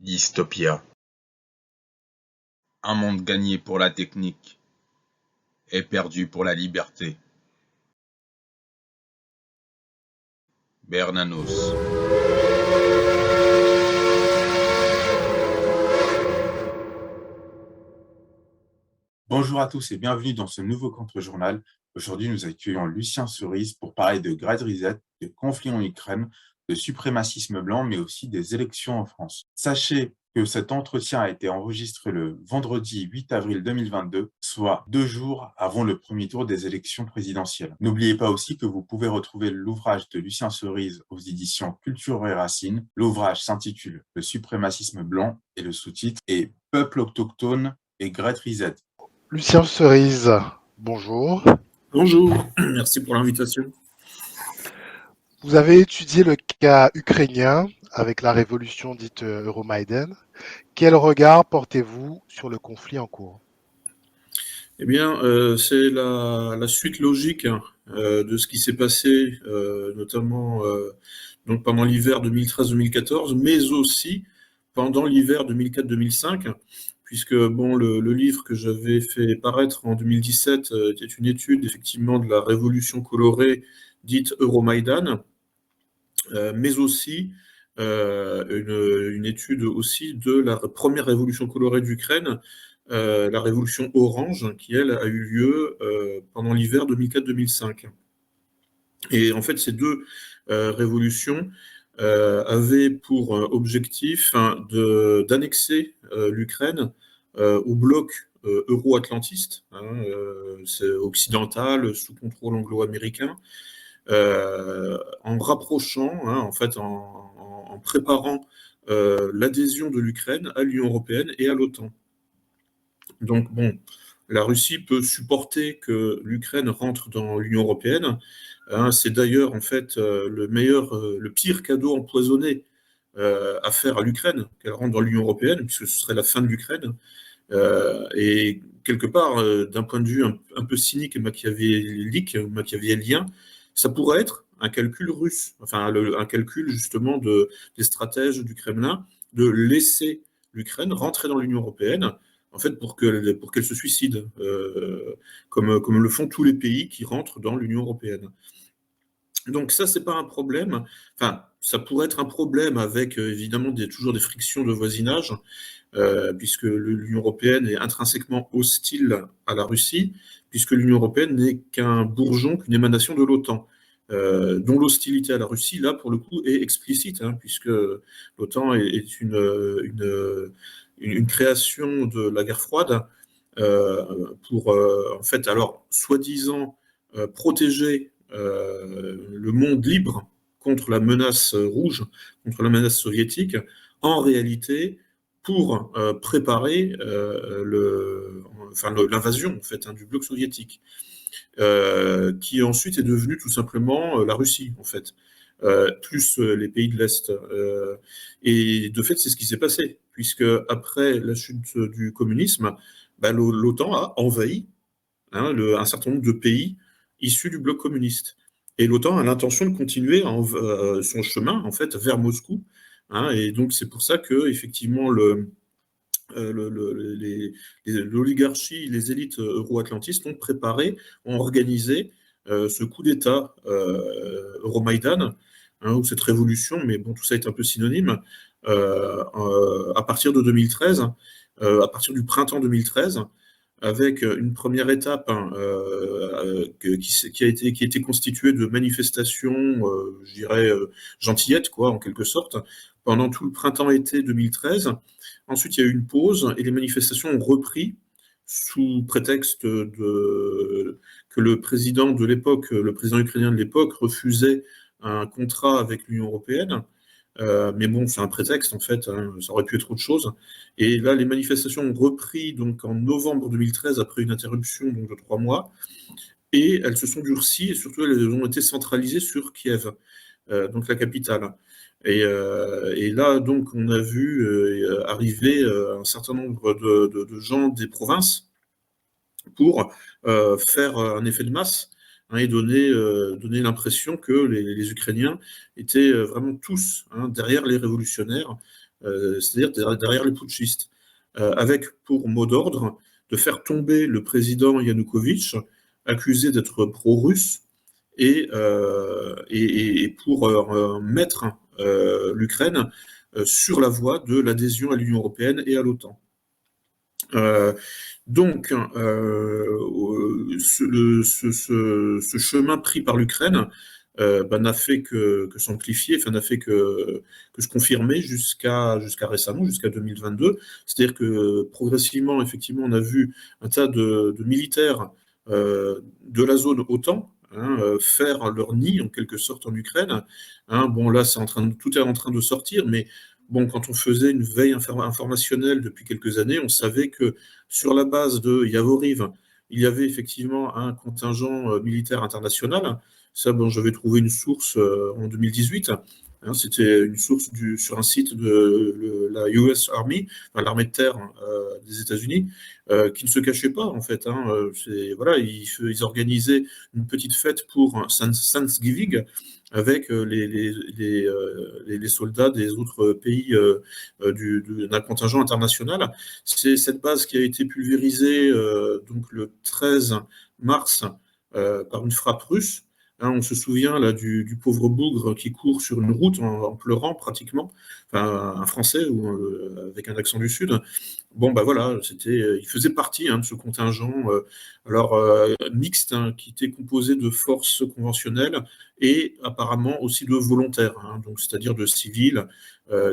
Dystopia. Un monde gagné pour la technique et perdu pour la liberté. Bernanos. Bonjour à tous et bienvenue dans ce nouveau contre-journal. Aujourd'hui, nous accueillons Lucien Cerise pour parler de Great Reset, de conflits en Ukraine, de suprémacisme blanc, mais aussi des élections en France. Sachez que cet entretien a été enregistré le vendredi 8 avril 2022, soit 2 jours avant le premier tour des élections présidentielles. N'oubliez pas aussi que vous pouvez retrouver l'ouvrage de Lucien Cerise aux éditions Culture et Racines. L'ouvrage s'intitule Le suprémacisme blanc et le sous-titre est Peuple autochtone et Great Reset. Lucien Cerise, bonjour. Bonjour, merci pour l'invitation. Vous avez étudié le cas ukrainien avec la révolution dite Euromaïdan. Quel regard portez-vous sur le conflit en cours? Eh bien, c'est la suite logique de ce qui s'est passé, notamment donc pendant l'hiver 2013-2014, mais aussi pendant l'hiver 2004-2005, puisque bon, le livre que j'avais fait paraître en 2017 était une étude effectivement de la révolution colorée dite Euromaïdan, mais aussi une étude aussi de la première révolution colorée d'Ukraine, la révolution orange, qui elle a eu lieu pendant l'hiver 2004-2005. Et en fait, ces deux révolutions avaient pour objectif d'annexer l'Ukraine au bloc euro-atlantiste, c'est occidental, sous contrôle anglo-américain, en rapprochant, en fait, en préparant l'adhésion de l'Ukraine à l'Union européenne et à l'OTAN. Donc, bon, la Russie peut supporter que l'Ukraine rentre dans l'Union européenne. C'est d'ailleurs, en fait, le pire cadeau empoisonné à faire à l'Ukraine, qu'elle rentre dans l'Union européenne, puisque ce serait la fin de l'Ukraine. Et quelque part, d'un point de vue un peu cynique et machiavélien, ça pourrait être un calcul russe, enfin un calcul justement des stratèges du Kremlin, de laisser l'Ukraine rentrer dans l'Union européenne, en fait pour qu'elle se suicide, comme le font tous les pays qui rentrent dans l'Union européenne. Donc ça, c'est pas un problème. Enfin, ça pourrait être un problème avec évidemment toujours des frictions de voisinage, puisque l'Union européenne est intrinsèquement hostile à la Russie, puisque l'Union européenne n'est qu'un bourgeon, qu'une émanation de l'OTAN, dont l'hostilité à la Russie, là, pour le coup, est explicite, puisque l'OTAN est une création de la guerre froide pour, en fait, alors, soi-disant, protéger le monde libre contre la menace rouge, contre la menace soviétique. En réalité, pour préparer l'invasion en fait, du bloc soviétique, qui ensuite est devenu tout simplement la Russie, en fait, plus les pays de l'Est. Et de fait, c'est ce qui s'est passé, puisque après la chute du communisme, l'OTAN a envahi un certain nombre de pays issus du bloc communiste. Et l'OTAN a l'intention de continuer son chemin, en fait, vers Moscou. Et donc, c'est pour ça que, effectivement, l'oligarchie, les élites euro-atlantistes ont préparé, ont organisé ce coup d'État Euromaïdan, ou cette révolution, mais bon, tout ça est un peu synonyme, à partir de 2013, à partir du printemps 2013, avec une première étape qui a été constituée de manifestations, je dirais, gentillettes, quoi, en quelque sorte, pendant tout le printemps-été 2013. Ensuite, il y a eu une pause et les manifestations ont repris sous prétexte que le président de l'époque, le président ukrainien de l'époque, refusait un contrat avec l'Union européenne. Mais bon, c'est un prétexte, en fait, ça aurait pu être autre chose. Et là, les manifestations ont repris donc, en novembre 2013, après une interruption donc, de 3 mois, et elles se sont durcies, et surtout, elles ont été centralisées sur Kiev, donc la capitale. Et là, donc, on a vu arriver un certain nombre de gens des provinces pour faire un effet de masse, et donner l'impression que les Ukrainiens étaient vraiment tous derrière les révolutionnaires, c'est-à-dire derrière les putschistes, avec pour mot d'ordre de faire tomber le président Yanukovych, accusé d'être pro-russe, et pour mettre l'Ukraine sur la voie de l'adhésion à l'Union européenne et à l'OTAN. Donc, ce chemin pris par l'Ukraine n'a fait que s'amplifier, n'a fait que se confirmer jusqu'à récemment, jusqu'à 2022. C'est-à-dire que progressivement, effectivement, on a vu un tas de militaires de la zone OTAN faire leur nid, en quelque sorte, en Ukraine. Bon, là, tout est en train de sortir, mais bon, quand on faisait une veille informationnelle depuis quelques années, on savait que sur la base de Yavoriv, il y avait effectivement un contingent militaire international. Ça, bon, j'avais trouvé une source en 2018. C'était une source sur un site de la US Army, l'armée de terre des États-Unis, qui ne se cachait pas, en fait. Voilà, ils organisaient une petite fête pour Thanksgiving avec les soldats des autres pays d'un contingent international. C'est cette base qui a été pulvérisée donc le 13 mars par une frappe russe. On se souvient là du pauvre bougre qui court sur une route en pleurant pratiquement, enfin un Français avec un accent du Sud. Bon, bah voilà, il faisait partie de ce contingent mixte qui était composé de forces conventionnelles et apparemment aussi de volontaires, donc c'est-à-dire de civils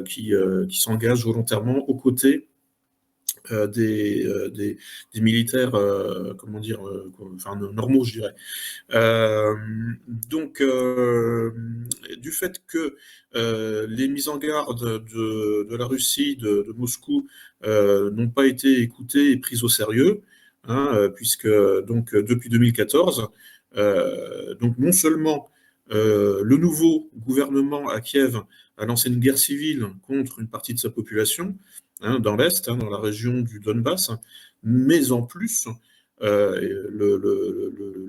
qui s'engagent volontairement aux côtés des militaires, normaux, je dirais. Donc, du fait que les mises en garde de la Russie, de Moscou, n'ont pas été écoutées et prises au sérieux, puisque donc depuis 2014, donc non seulement le nouveau gouvernement à Kiev a lancé une guerre civile contre une partie de sa population, dans l'Est, dans la région du Donbass, mais en plus, le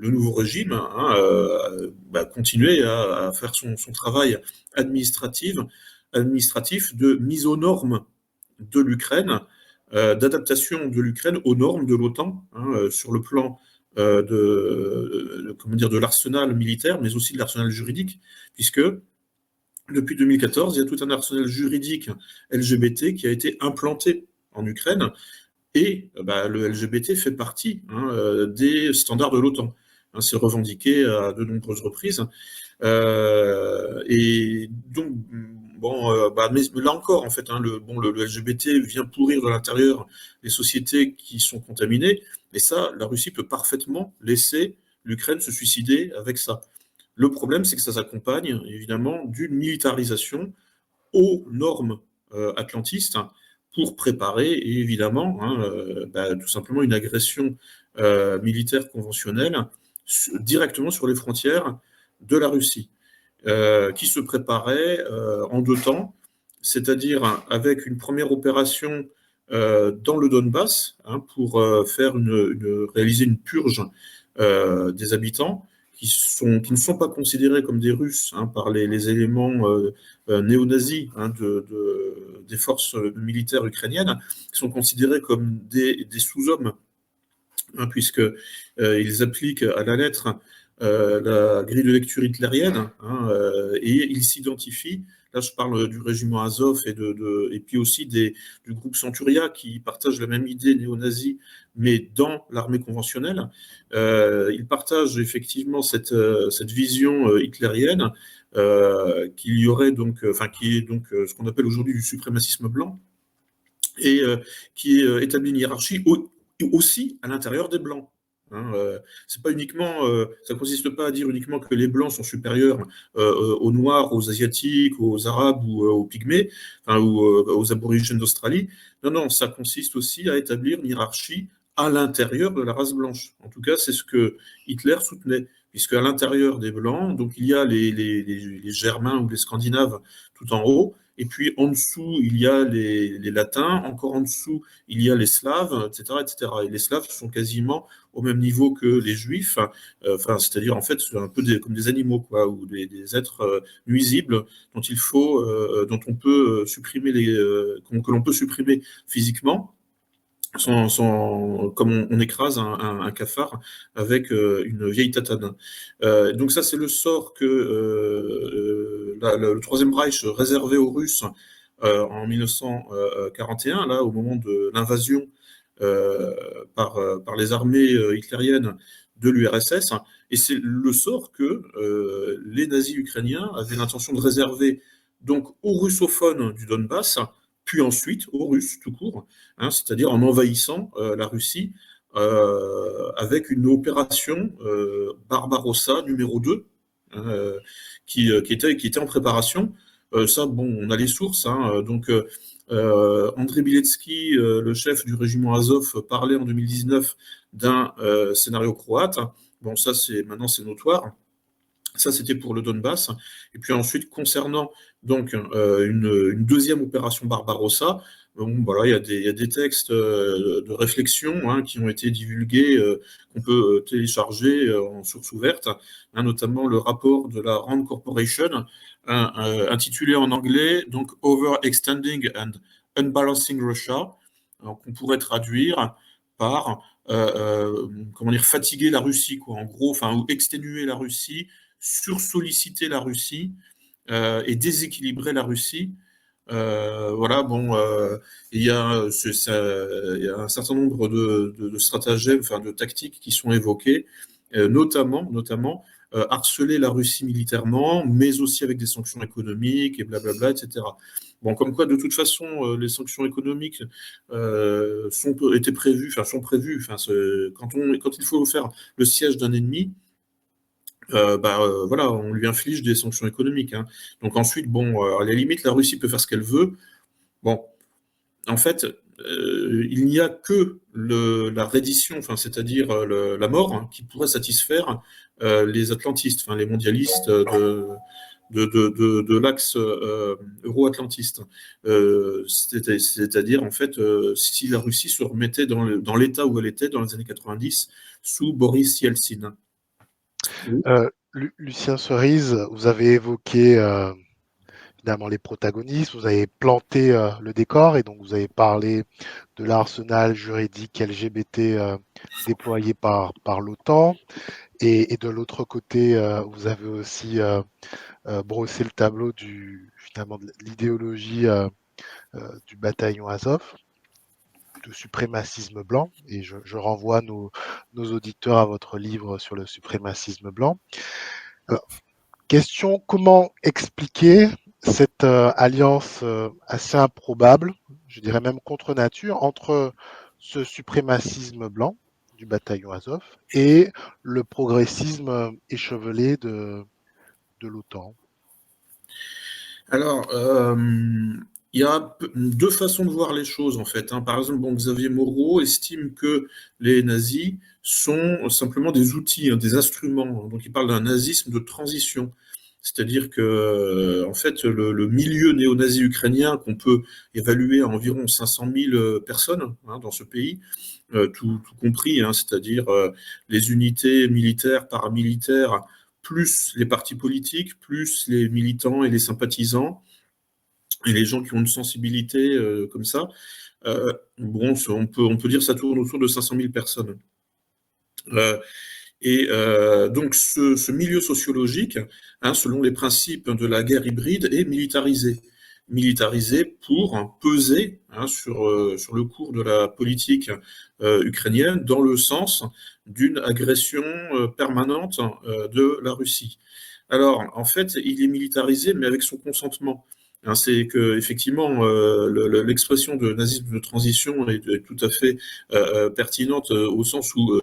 nouveau régime continuait à faire son travail administratif de mise aux normes de l'Ukraine, d'adaptation de l'Ukraine aux normes de l'OTAN, sur le plan de l'arsenal militaire, mais aussi de l'arsenal juridique, puisque depuis 2014, il y a tout un arsenal juridique LGBT qui a été implanté en Ukraine, et le LGBT fait partie des standards de l'OTAN. C'est revendiqué à de nombreuses reprises. Et donc, mais là encore, en fait, le LGBT vient pourrir de l'intérieur les sociétés qui sont contaminées, et ça, la Russie peut parfaitement laisser l'Ukraine se suicider avec ça. Le problème, c'est que ça s'accompagne évidemment d'une militarisation aux normes atlantistes pour préparer évidemment tout simplement une agression militaire conventionnelle directement sur les frontières de la Russie, qui se préparait en deux temps, c'est-à-dire avec une première opération dans le Donbass pour réaliser une purge des habitants qui ne sont pas considérés comme des Russes par les éléments néo-nazis des forces militaires ukrainiennes, qui sont considérés comme des sous-hommes, puisqu'ils appliquent à la lettre la grille de lecture hitlérienne, et ils s'identifient. Là, je parle du régiment Azov et puis aussi du groupe Centuria qui partagent la même idée néo-nazie, mais dans l'armée conventionnelle. Ils partagent effectivement cette vision hitlérienne qu'il y aurait donc, qui est donc ce qu'on appelle aujourd'hui du suprémacisme blanc, et qui établit une hiérarchie aussi à l'intérieur des blancs. C'est pas uniquement, ça consiste pas à dire uniquement que les blancs sont supérieurs aux noirs, aux asiatiques, aux arabes ou aux pygmées, ou aux aborigènes d'Australie. Non, ça consiste aussi à établir une hiérarchie à l'intérieur de la race blanche. En tout cas, c'est ce que Hitler soutenait, puisque à l'intérieur des blancs, donc il y a les Germains ou les Scandinaves tout en haut, et puis en dessous, il y a les Latins, encore en dessous, il y a les Slaves, etc., etc. Et les Slaves sont quasiment au même niveau que les Juifs, enfin, c'est-à-dire en fait c'est un peu comme des animaux, quoi, ou des êtres nuisibles dont on peut supprimer que l'on peut supprimer physiquement. Comme on écrase un cafard avec une vieille tatane. Donc ça, c'est le sort que le Troisième Reich réservait aux Russes en 1941, là, au moment de l'invasion par les armées hitlériennes de l'URSS. Et c'est le sort que les nazis ukrainiens avaient l'intention de réserver donc aux russophones du Donbass, puis ensuite aux Russes tout court, hein, c'est-à-dire en envahissant la Russie avec une opération Barbarossa numéro 2 qui était en préparation. Ça, bon, on a les sources, hein, donc André Biletsky, le chef du régiment Azov, parlait en 2019 d'un scénario croate. Bon, ça, maintenant, c'est notoire. Ça, c'était pour le Donbass. Et puis ensuite, concernant donc une deuxième opération Barbarossa, bon, voilà, il y a des textes de réflexion, hein, qui ont été divulgués, qu'on peut télécharger en source ouverte, hein, notamment le rapport de la Rand Corporation, intitulé en anglais donc Overextending and Unbalancing Russia, qu'on pourrait traduire par comment dire, fatiguer la Russie, quoi, en gros, enfin, ou exténuer la Russie, sursolliciter la Russie et déséquilibrer la Russie. Voilà, bon, il y a un certain nombre de stratagèmes, enfin de tactiques qui sont évoquées, notamment harceler la Russie militairement, mais aussi avec des sanctions économiques et blablabla, etc. Bon, comme quoi, de toute façon, les sanctions économiques sont prévues, quand il faut faire le siège d'un ennemi, voilà, on lui inflige des sanctions économiques, hein. Donc ensuite, bon, à la limite, la Russie peut faire ce qu'elle veut. Bon, en fait, il n'y a que la reddition, enfin, c'est-à-dire la mort, hein, qui pourrait satisfaire les atlantistes, enfin, les mondialistes de l'axe euro-atlantiste. C'est-à-dire, en fait, si la Russie se remettait dans l'état où elle était dans les années 90 sous Boris Yeltsin. Lucien Cerise, vous avez évoqué évidemment les protagonistes, vous avez planté le décor et donc vous avez parlé de l'arsenal juridique LGBT déployé par l'OTAN. Et de l'autre côté, vous avez aussi brossé le tableau finalement de l'idéologie du bataillon Azov, de suprémacisme blanc. Et je renvoie nos auditeurs à votre livre sur le suprémacisme blanc. Question, comment expliquer cette alliance assez improbable, je dirais même contre nature, entre ce suprémacisme blanc du bataillon Azov et le progressisme échevelé de l'OTAN? Alors, il y a deux façons de voir les choses, en fait, hein. Par exemple, bon, Xavier Moreau estime que les nazis sont simplement des outils, hein, des instruments. Donc, il parle d'un nazisme de transition. C'est-à-dire que, en fait, le milieu néo-nazi ukrainien, qu'on peut évaluer à environ 500 000 personnes, hein, dans ce pays, tout compris, hein, c'est-à-dire les unités militaires, paramilitaires, plus les partis politiques, plus les militants et les sympathisants, et les gens qui ont une sensibilité comme ça, bon, on peut dire que ça tourne autour de 500 000 personnes. Donc ce milieu sociologique, hein, selon les principes de la guerre hybride, est militarisé pour peser, hein, sur le cours de la politique ukrainienne dans le sens d'une agression permanente de la Russie. Alors, en fait, il est militarisé, mais avec son consentement. Hein, c'est que effectivement l'expression de nazisme de transition est tout à fait pertinente au sens où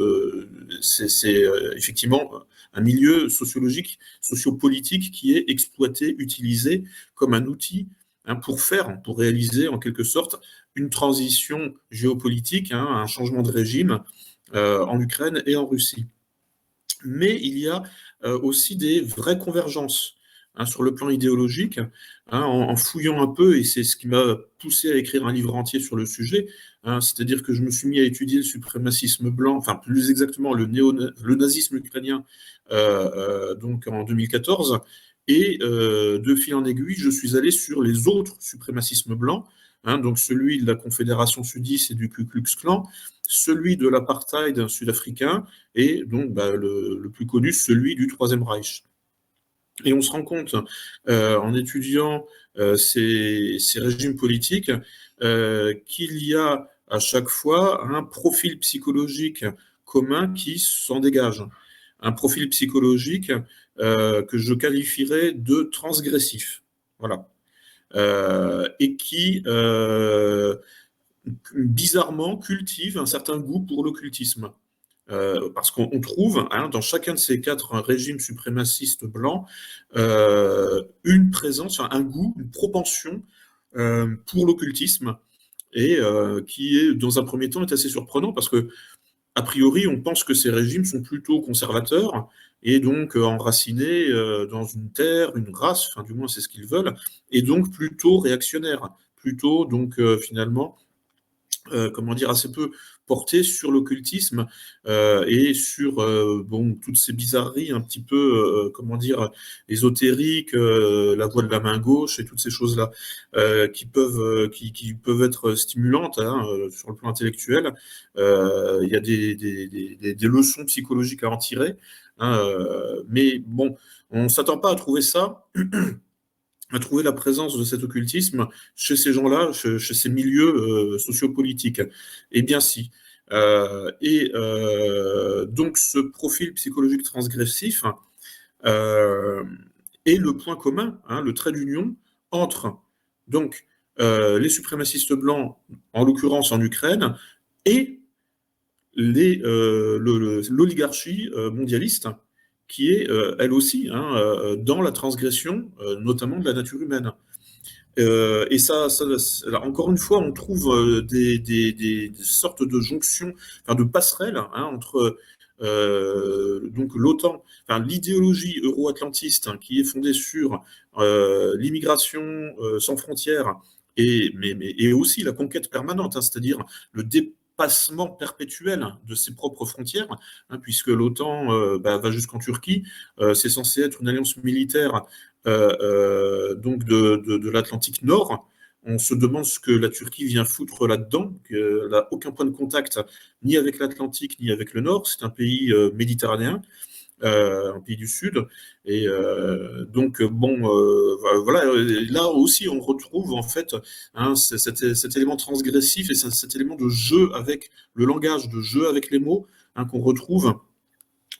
c'est effectivement un milieu sociologique, sociopolitique qui est exploité, utilisé comme un outil, hein, pour réaliser en quelque sorte une transition géopolitique, hein, un changement de régime en Ukraine et en Russie. Mais il y a aussi des vraies convergences, hein, sur le plan idéologique. en fouillant un peu, et c'est ce qui m'a poussé à écrire un livre entier sur le sujet, c'est-à-dire que je me suis mis à étudier le suprémacisme blanc, enfin plus exactement le nazisme ukrainien, donc en 2014, et de fil en aiguille, je suis allé sur les autres suprémacismes blancs, donc celui de la Confédération sudiste et du Ku Klux Klan, celui de l'apartheid sud-africain, et donc le plus connu, celui du Troisième Reich. Et on se rend compte, en étudiant ces régimes politiques, qu'il y a à chaque fois un profil psychologique commun qui s'en dégage. Un profil psychologique que je qualifierais de transgressif. Voilà. Et qui, bizarrement, cultive un certain goût pour l'occultisme. Parce qu'on trouve dans chacun de ces 4 régimes suprémacistes blancs une présence, un goût, une propension pour l'occultisme, et qui est, dans un premier temps, est assez surprenant parce que, a priori, on pense que ces régimes sont plutôt conservateurs et donc enracinés dans une terre, une race, enfin du moins c'est ce qu'ils veulent, et donc plutôt réactionnaires, plutôt donc finalement comment dire, assez peu porté sur l'occultisme et sur toutes ces bizarreries un petit peu, comment dire, ésotériques, la voix de la main gauche et toutes ces choses-là qui peuvent être stimulantes sur le plan intellectuel. Il y a des leçons psychologiques à en tirer, mais bon, on ne s'attend pas à trouver ça. À trouver la présence de cet occultisme chez ces gens-là, chez ces milieux sociopolitiques. Eh bien si. Donc ce profil psychologique transgressif est le point commun, le trait d'union entre donc les suprémacistes blancs, en l'occurrence en Ukraine, et l'oligarchie mondialiste, qui est elle aussi dans la transgression, notamment de la nature humaine. Et ça, encore une fois, on trouve des sortes de jonctions, enfin de passerelles entre donc l'OTAN, enfin l'idéologie euro-atlantiste qui est fondée sur l'immigration sans frontières, et aussi la conquête permanente, c'est-à-dire le dépassement perpétuel de ses propres frontières, puisque l'OTAN va jusqu'en Turquie. C'est censé être une alliance militaire donc de l'Atlantique Nord. On se demande ce que la Turquie vient foutre là-dedans, qu'elle n'a aucun point de contact ni avec l'Atlantique ni avec le Nord. C'est un pays méditerranéen, un pays du Sud. Et donc, voilà, là aussi, on retrouve en fait cet élément transgressif et cet élément de jeu avec le langage, de jeu avec les mots qu'on retrouve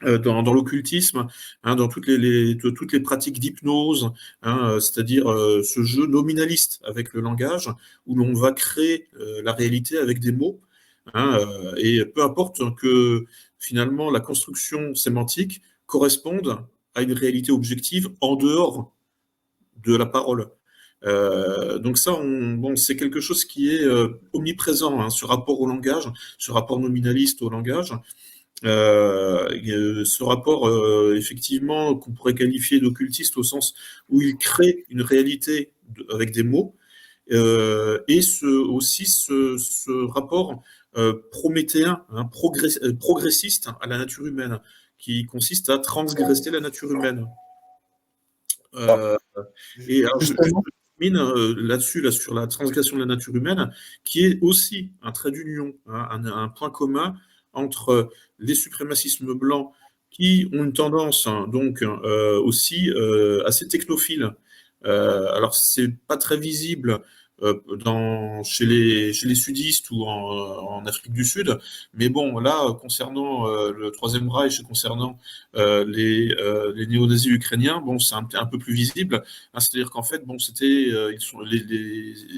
dans l'occultisme, dans toutes les pratiques d'hypnose, c'est-à-dire ce jeu nominaliste avec le langage, où l'on va créer la réalité avec des mots, et peu importe que finalement la construction sémantique corresponde à une réalité objective en dehors de la parole. Donc ça, c'est quelque chose qui est omniprésent, ce rapport au langage, ce rapport nominaliste au langage. Ce rapport, effectivement, qu'on pourrait qualifier d'occultiste au sens où il crée une réalité avec des mots, et ce rapport prométhéen, progressiste à la nature humaine, qui consiste à transgresser la nature humaine. Et alors, je termine là-dessus, sur la transgression de la nature humaine, qui est aussi un trait d'union, un point commun entre les suprémacismes blancs qui ont une tendance donc aussi assez technophile. Alors c'est pas très visible chez les sudistes ou en Afrique du Sud, mais bon là concernant le Troisième Reich et concernant les néo-nazis ukrainiens, bon c'est un peu plus visible, c'est-à-dire qu'en fait bon c'était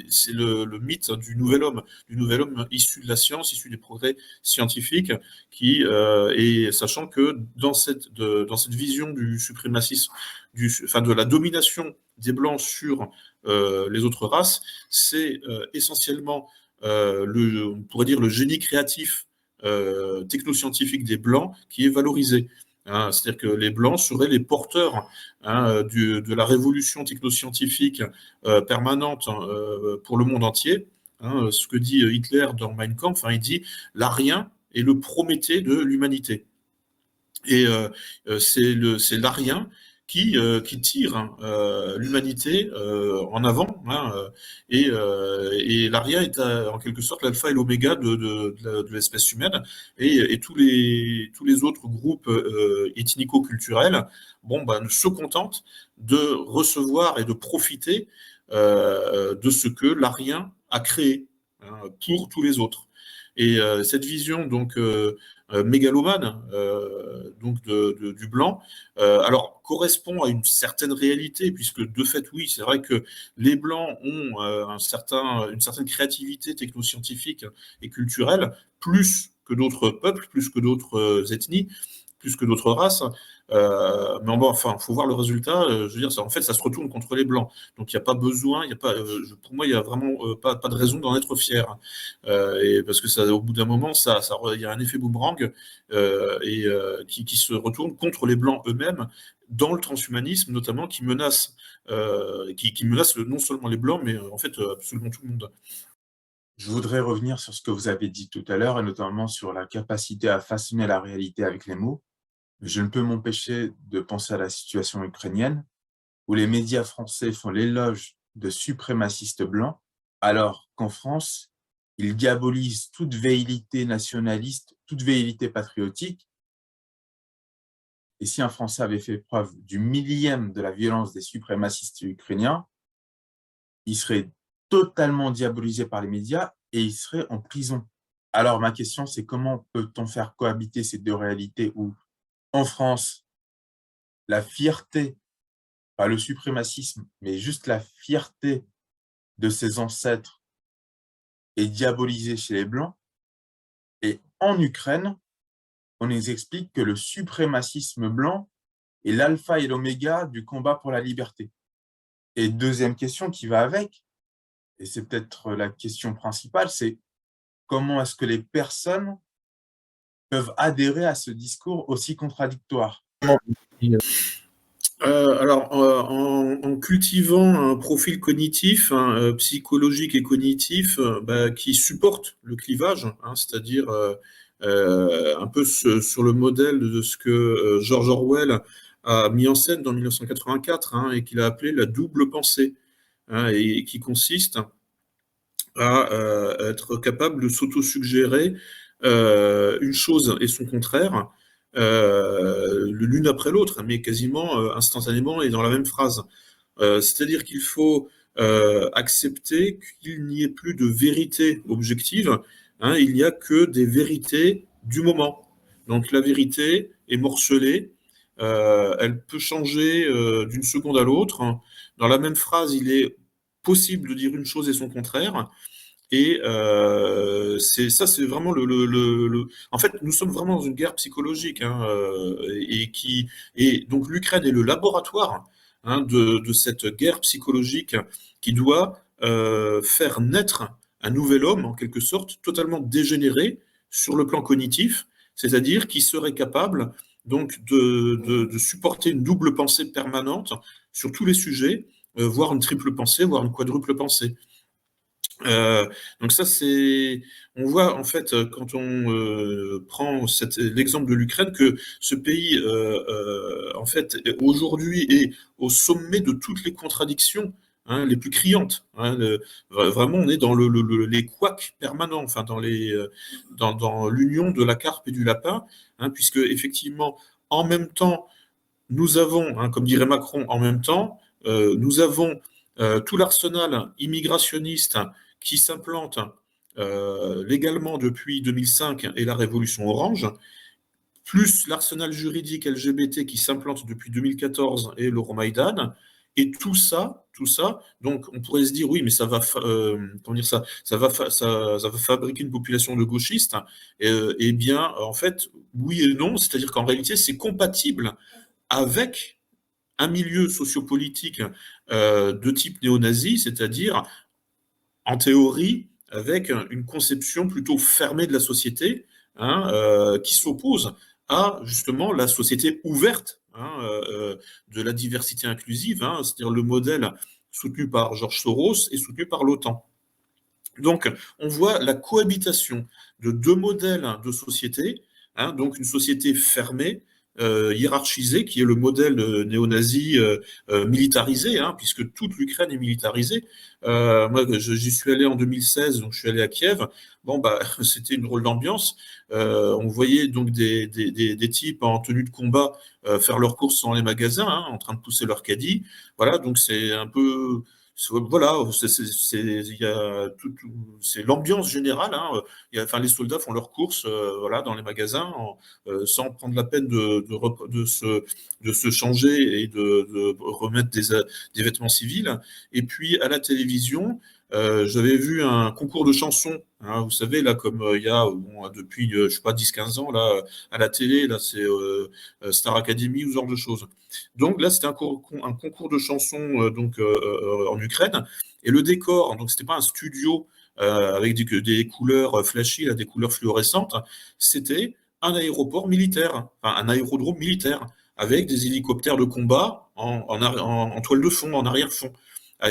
c'est le mythe du nouvel homme issu de la science, issu des progrès scientifiques, et sachant que dans cette vision du suprémacisme, de la domination des Blancs sur les autres races, c'est essentiellement on pourrait dire le génie créatif technoscientifique des Blancs qui est valorisé. hein. C'est-à-dire que les Blancs seraient les porteurs, hein, de la révolution technoscientifique permanente, pour le monde entier. Hein. Ce que dit Hitler dans Mein Kampf, hein, il dit « l'arien est le Prométhée de l'humanité ». Et c'est l'arien qui tire, hein, l'humanité en avant, hein, et l'arien est en quelque sorte l'alpha et l'oméga de l'espèce humaine, et tous les autres groupes ethnico-culturels, bon, ben, se contentent de recevoir et de profiter de ce que l'arien a créé, hein, pour tous les autres. Et cette vision donc mégalomane donc du blanc, alors correspond à une certaine réalité, puisque de fait, oui, c'est vrai que les blancs ont une certaine créativité technoscientifique et culturelle, plus que d'autres peuples, plus que d'autres ethnies, plus que d'autres races. Mais bon, enfin, faut voir le résultat. Je veux dire, en fait, ça se retourne contre les blancs. Donc, il n'y a pas besoin, il y a pas, pour moi, il n'y a vraiment pas de raison d'en être fier. Et parce que ça, au bout d'un moment, il y a un effet boomerang qui se retourne contre les blancs eux-mêmes dans le transhumanisme, notamment, qui menace non seulement les blancs, mais en fait absolument tout le monde. Je voudrais revenir sur ce que vous avez dit tout à l'heure, et notamment sur la capacité à façonner la réalité avec les mots. Je ne peux m'empêcher de penser à la situation ukrainienne, où les médias français font l'éloge de suprémacistes blancs, alors qu'en France, ils diabolisent toute velléité nationaliste, toute velléité patriotique. Et si un Français avait fait preuve du millième de la violence des suprémacistes ukrainiens, il serait totalement diabolisé par les médias et il serait en prison. Alors ma question, c'est comment peut-on faire cohabiter ces deux réalités où, en France, la fierté, pas le suprémacisme, mais juste la fierté de ses ancêtres est diabolisée chez les Blancs, et en Ukraine, on nous explique que le suprémacisme blanc est l'alpha et l'oméga du combat pour la liberté. Et deuxième question qui va avec, et c'est peut-être la question principale, c'est comment est-ce que les personnes peuvent adhérer à ce discours aussi contradictoire? Alors, en cultivant un profil cognitif, hein, psychologique et cognitif, bah, qui supporte le clivage, hein, c'est-à-dire un peu sur le modèle de ce que George Orwell a mis en scène dans 1984, hein, et qu'il a appelé la double pensée, hein, et qui consiste à être capable de s'auto-suggérer une chose et son contraire, l'une après l'autre, mais quasiment instantanément et dans la même phrase. C'est-à-dire qu'il faut accepter qu'il n'y ait plus de vérité objective, hein, il n'y a que des vérités du moment. Donc la vérité est morcelée, elle peut changer d'une seconde à l'autre. Dans la même phrase, il est possible de dire une chose et son contraire. Et c'est vraiment En fait, nous sommes vraiment dans une guerre psychologique, hein, et donc l'Ukraine est le laboratoire, hein, de cette guerre psychologique qui doit faire naître un nouvel homme, en quelque sorte, totalement dégénéré sur le plan cognitif, c'est-à-dire qui serait capable donc de supporter une double pensée permanente sur tous les sujets, voire une triple pensée, voire une quadruple pensée. Donc ça, on voit en fait quand on prend l'exemple de l'Ukraine que ce pays, en fait, aujourd'hui est au sommet de toutes les contradictions, hein, les plus criantes. Hein, vraiment, on est dans les couacs permanents, enfin dans l'union de la carpe et du lapin, hein, puisque effectivement, en même temps, nous avons, hein, comme dirait Macron, en même temps, nous avons tout l'arsenal immigrationniste qui s'implante légalement depuis 2005 et la révolution orange, plus l'arsenal juridique LGBT qui s'implante depuis 2014 et l'Euromaïdan, et tout ça, donc on pourrait se dire oui, mais ça va, comment dire ça va fabriquer une population de gauchistes. Et bien, en fait, oui et non, c'est-à-dire qu'en réalité, c'est compatible avec un milieu sociopolitique de type néo-nazi, c'est-à-dire en théorie, avec une conception plutôt fermée de la société, hein, qui s'oppose à justement la société ouverte, de la diversité inclusive, c'est-à-dire le modèle soutenu par George Soros et soutenu par l'OTAN. Donc, on voit la cohabitation de deux modèles de société, donc une société fermée, hiérarchisée, qui est le modèle néo-nazi militarisé, puisque toute l'Ukraine est militarisée. Moi, j'y suis allé en 2016, donc je suis allé à Kiev. Bon, bah, c'était une drôle d'ambiance. On voyait donc des types en tenue de combat faire leurs courses dans les magasins, en train de pousser leur caddie. Voilà, donc c'est un peu... Voilà, c'est l'ambiance générale. Enfin, les soldats font leurs courses, voilà, dans les magasins, sans prendre la peine de se changer et de remettre des vêtements civils. Et puis à la télévision, j'avais vu un concours de chansons. Vous savez, là, comme il y a depuis, je sais pas, 10-15 ans, là, à la télé, là, c'est Star Academy ou ce genre de choses. Donc là, c'était un concours de chansons en Ukraine. Et le décor, donc c'était pas un studio avec des couleurs flashy, là, des couleurs fluorescentes, c'était un aéroport militaire, enfin un aérodrome militaire, avec des hélicoptères de combat en toile de fond, en arrière-fond.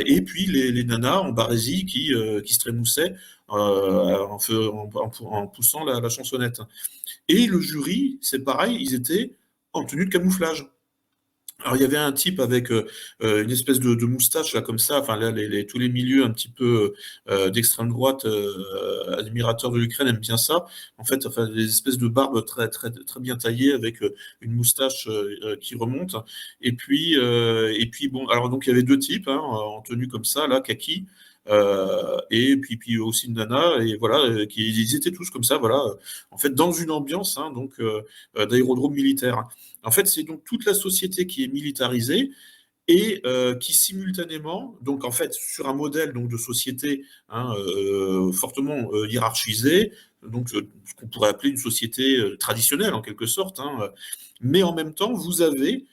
Et puis les nanas en barésie qui se trémoussaient en poussant la chansonnette. Et le jury, c'est pareil, ils étaient en tenue de camouflage. Alors il y avait un type avec une espèce de moustache là comme ça, enfin là tous les milieux un petit peu d'extrême droite admirateurs de l'Ukraine aiment bien ça. En fait, enfin des espèces de barbes très très très bien taillées avec une moustache qui remonte. Et puis bon, alors donc il y avait deux types en tenue comme ça là, kaki. Et puis aussi une nana et voilà ils étaient tous comme ça voilà en fait dans une ambiance d'aérodrome militaire. En fait, c'est donc toute la société qui est militarisée et qui simultanément, donc en fait, sur un modèle donc de société fortement hiérarchisé, donc ce qu'on pourrait appeler une société traditionnelle en quelque sorte, mais en même temps, vous avez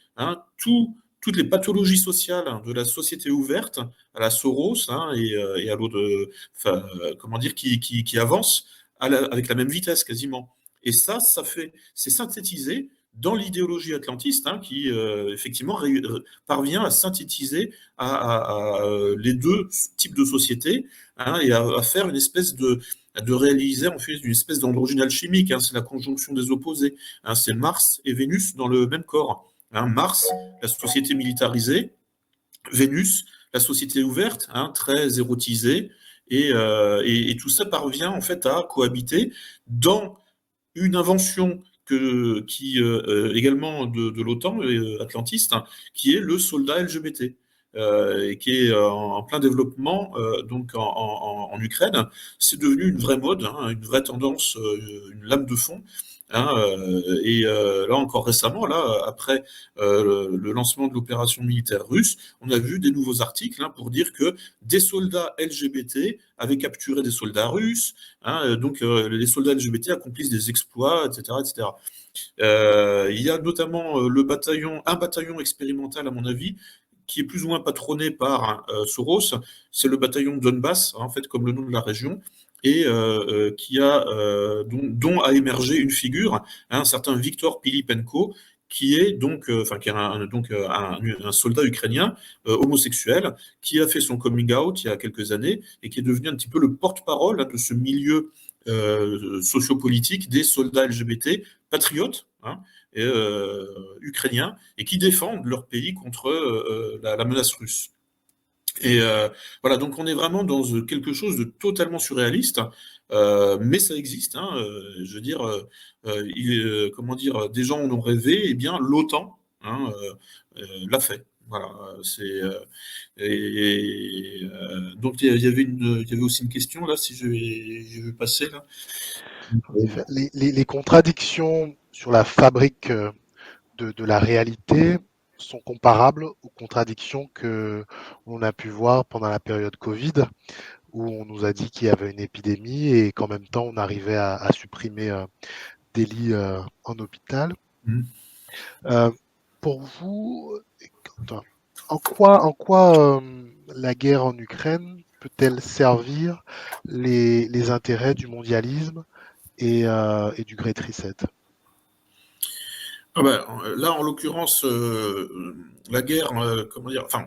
toutes les pathologies sociales de la société ouverte à la Soros et à l'autre, comment dire, qui avancent avec la même vitesse quasiment. Et c'est synthétisé dans l'idéologie atlantiste, qui effectivement parvient à synthétiser les deux types de sociétés et à faire une espèce de réaliser en fait une espèce d'androgyne alchimique. C'est la conjonction des opposés. C'est Mars et Vénus dans le même corps. Mars, la société militarisée, Vénus, la société ouverte, très érotisée, et tout ça parvient en fait à cohabiter dans une invention également de l'OTAN atlantiste, qui est le soldat LGBT, et qui est en plein développement donc en Ukraine. C'est devenu une vraie mode, une vraie tendance, une lame de fond. Et là encore récemment, là après le lancement de l'opération militaire russe, on a vu des nouveaux articles pour dire que des soldats LGBT avaient capturé des soldats russes, donc les soldats LGBT accomplissent des exploits, etc., etc. Il y a notamment un bataillon expérimental à mon avis, qui est plus ou moins patronné par Soros, c'est le bataillon Donbass, en fait, comme le nom de la région, et dont a émergé une figure, un certain Viktor Pilipenko, qui est donc, qui est un soldat ukrainien homosexuel, qui a fait son coming out il y a quelques années et qui est devenu un petit peu le porte-parole de ce milieu sociopolitique des soldats LGBT patriotes. Ukrainiens et qui défendent leur pays contre la menace russe. Et voilà, donc on est vraiment dans quelque chose de totalement surréaliste, mais ça existe. Je veux dire, comment dire, des gens en ont rêvé, et bien l'OTAN l'a fait. Voilà, donc il y avait aussi une question là, si je vais passer là. Les contradictions sur la fabrique de la réalité sont comparables aux contradictions que l'on a pu voir pendant la période Covid, où on nous a dit qu'il y avait une épidémie et qu'en même temps on arrivait à supprimer des lits en hôpital. Pour vous, en quoi la guerre en Ukraine peut-elle servir les intérêts du mondialisme et du Great Reset? Ah ben, là, en l'occurrence, la guerre, comment dire, enfin,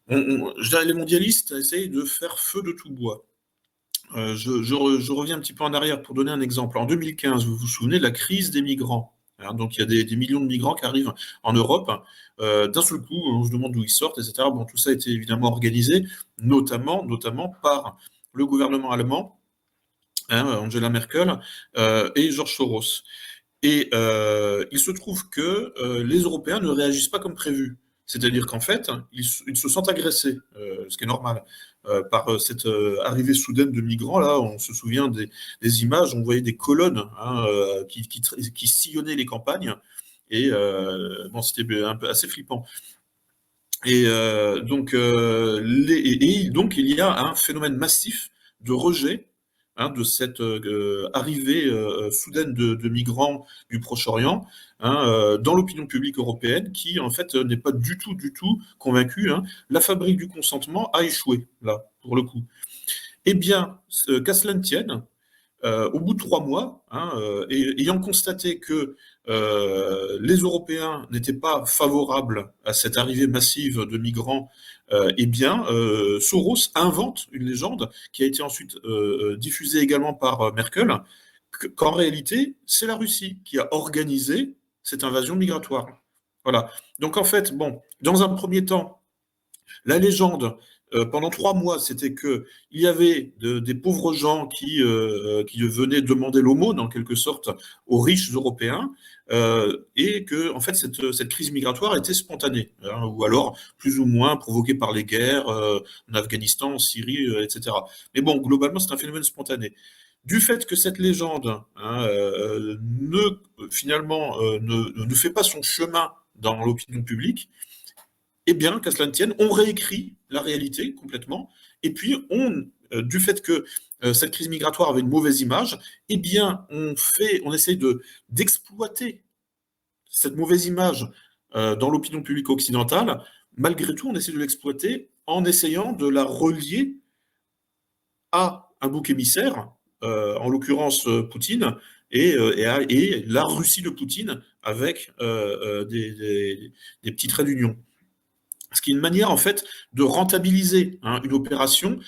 je dirais les mondialistes essayent de faire feu de tout bois. Je reviens un petit peu en arrière pour donner un exemple. En 2015, vous vous souvenez de la crise des migrants, hein, donc il y a des millions de migrants qui arrivent en Europe. D'un seul coup, on se demande d'où ils sortent, etc. Bon, tout ça a été évidemment organisé, notamment par le gouvernement allemand, hein, Angela Merkel, et George Soros. Et il se trouve que les Européens ne réagissent pas comme prévu. C'est-à-dire qu'en fait, ils se sentent agressés, ce qui est normal, par cette arrivée soudaine de migrants. Là, on se souvient des images, on voyait des colonnes, hein, qui sillonnaient les campagnes. Et bon, c'était un peu assez flippant. Et donc, il y a un phénomène massif de rejet, hein, de cette arrivée soudaine de migrants du Proche-Orient, hein, dans l'opinion publique européenne, qui en fait n'est pas du tout convaincue, hein. La fabrique du consentement a échoué, là, pour le coup. Eh bien, qu'à cela ne tienne, au bout de 3 mois, hein, ayant constaté que les Européens n'étaient pas favorables à cette arrivée massive de migrants, eh bien, Soros invente une légende qui a été ensuite diffusée également par Merkel, qu'en réalité, c'est la Russie qui a organisé cette invasion migratoire. Voilà. Donc en fait, bon, dans un premier temps, la légende, pendant 3 mois, c'était que il y avait des pauvres gens qui venaient demander l'aumône, en quelque sorte, aux riches Européens, et que, en fait, cette crise migratoire était spontanée, hein, ou alors plus ou moins provoquée par les guerres en Afghanistan, en Syrie, etc. Mais bon, globalement, c'est un phénomène spontané. Du fait que cette légende, hein, finalement, ne fait pas son chemin dans l'opinion publique, eh bien, qu'à cela ne tienne, on réécrit la réalité complètement, et puis du fait que cette crise migratoire avait une mauvaise image, eh bien, on essaye d'exploiter cette mauvaise image dans l'opinion publique occidentale. Malgré tout, on essaie de l'exploiter en essayant de la relier à un bouc émissaire, en l'occurrence Poutine, et la Russie de Poutine avec des petits traits d'union. Ce qui est une manière, en fait, de rentabiliser, hein, une opération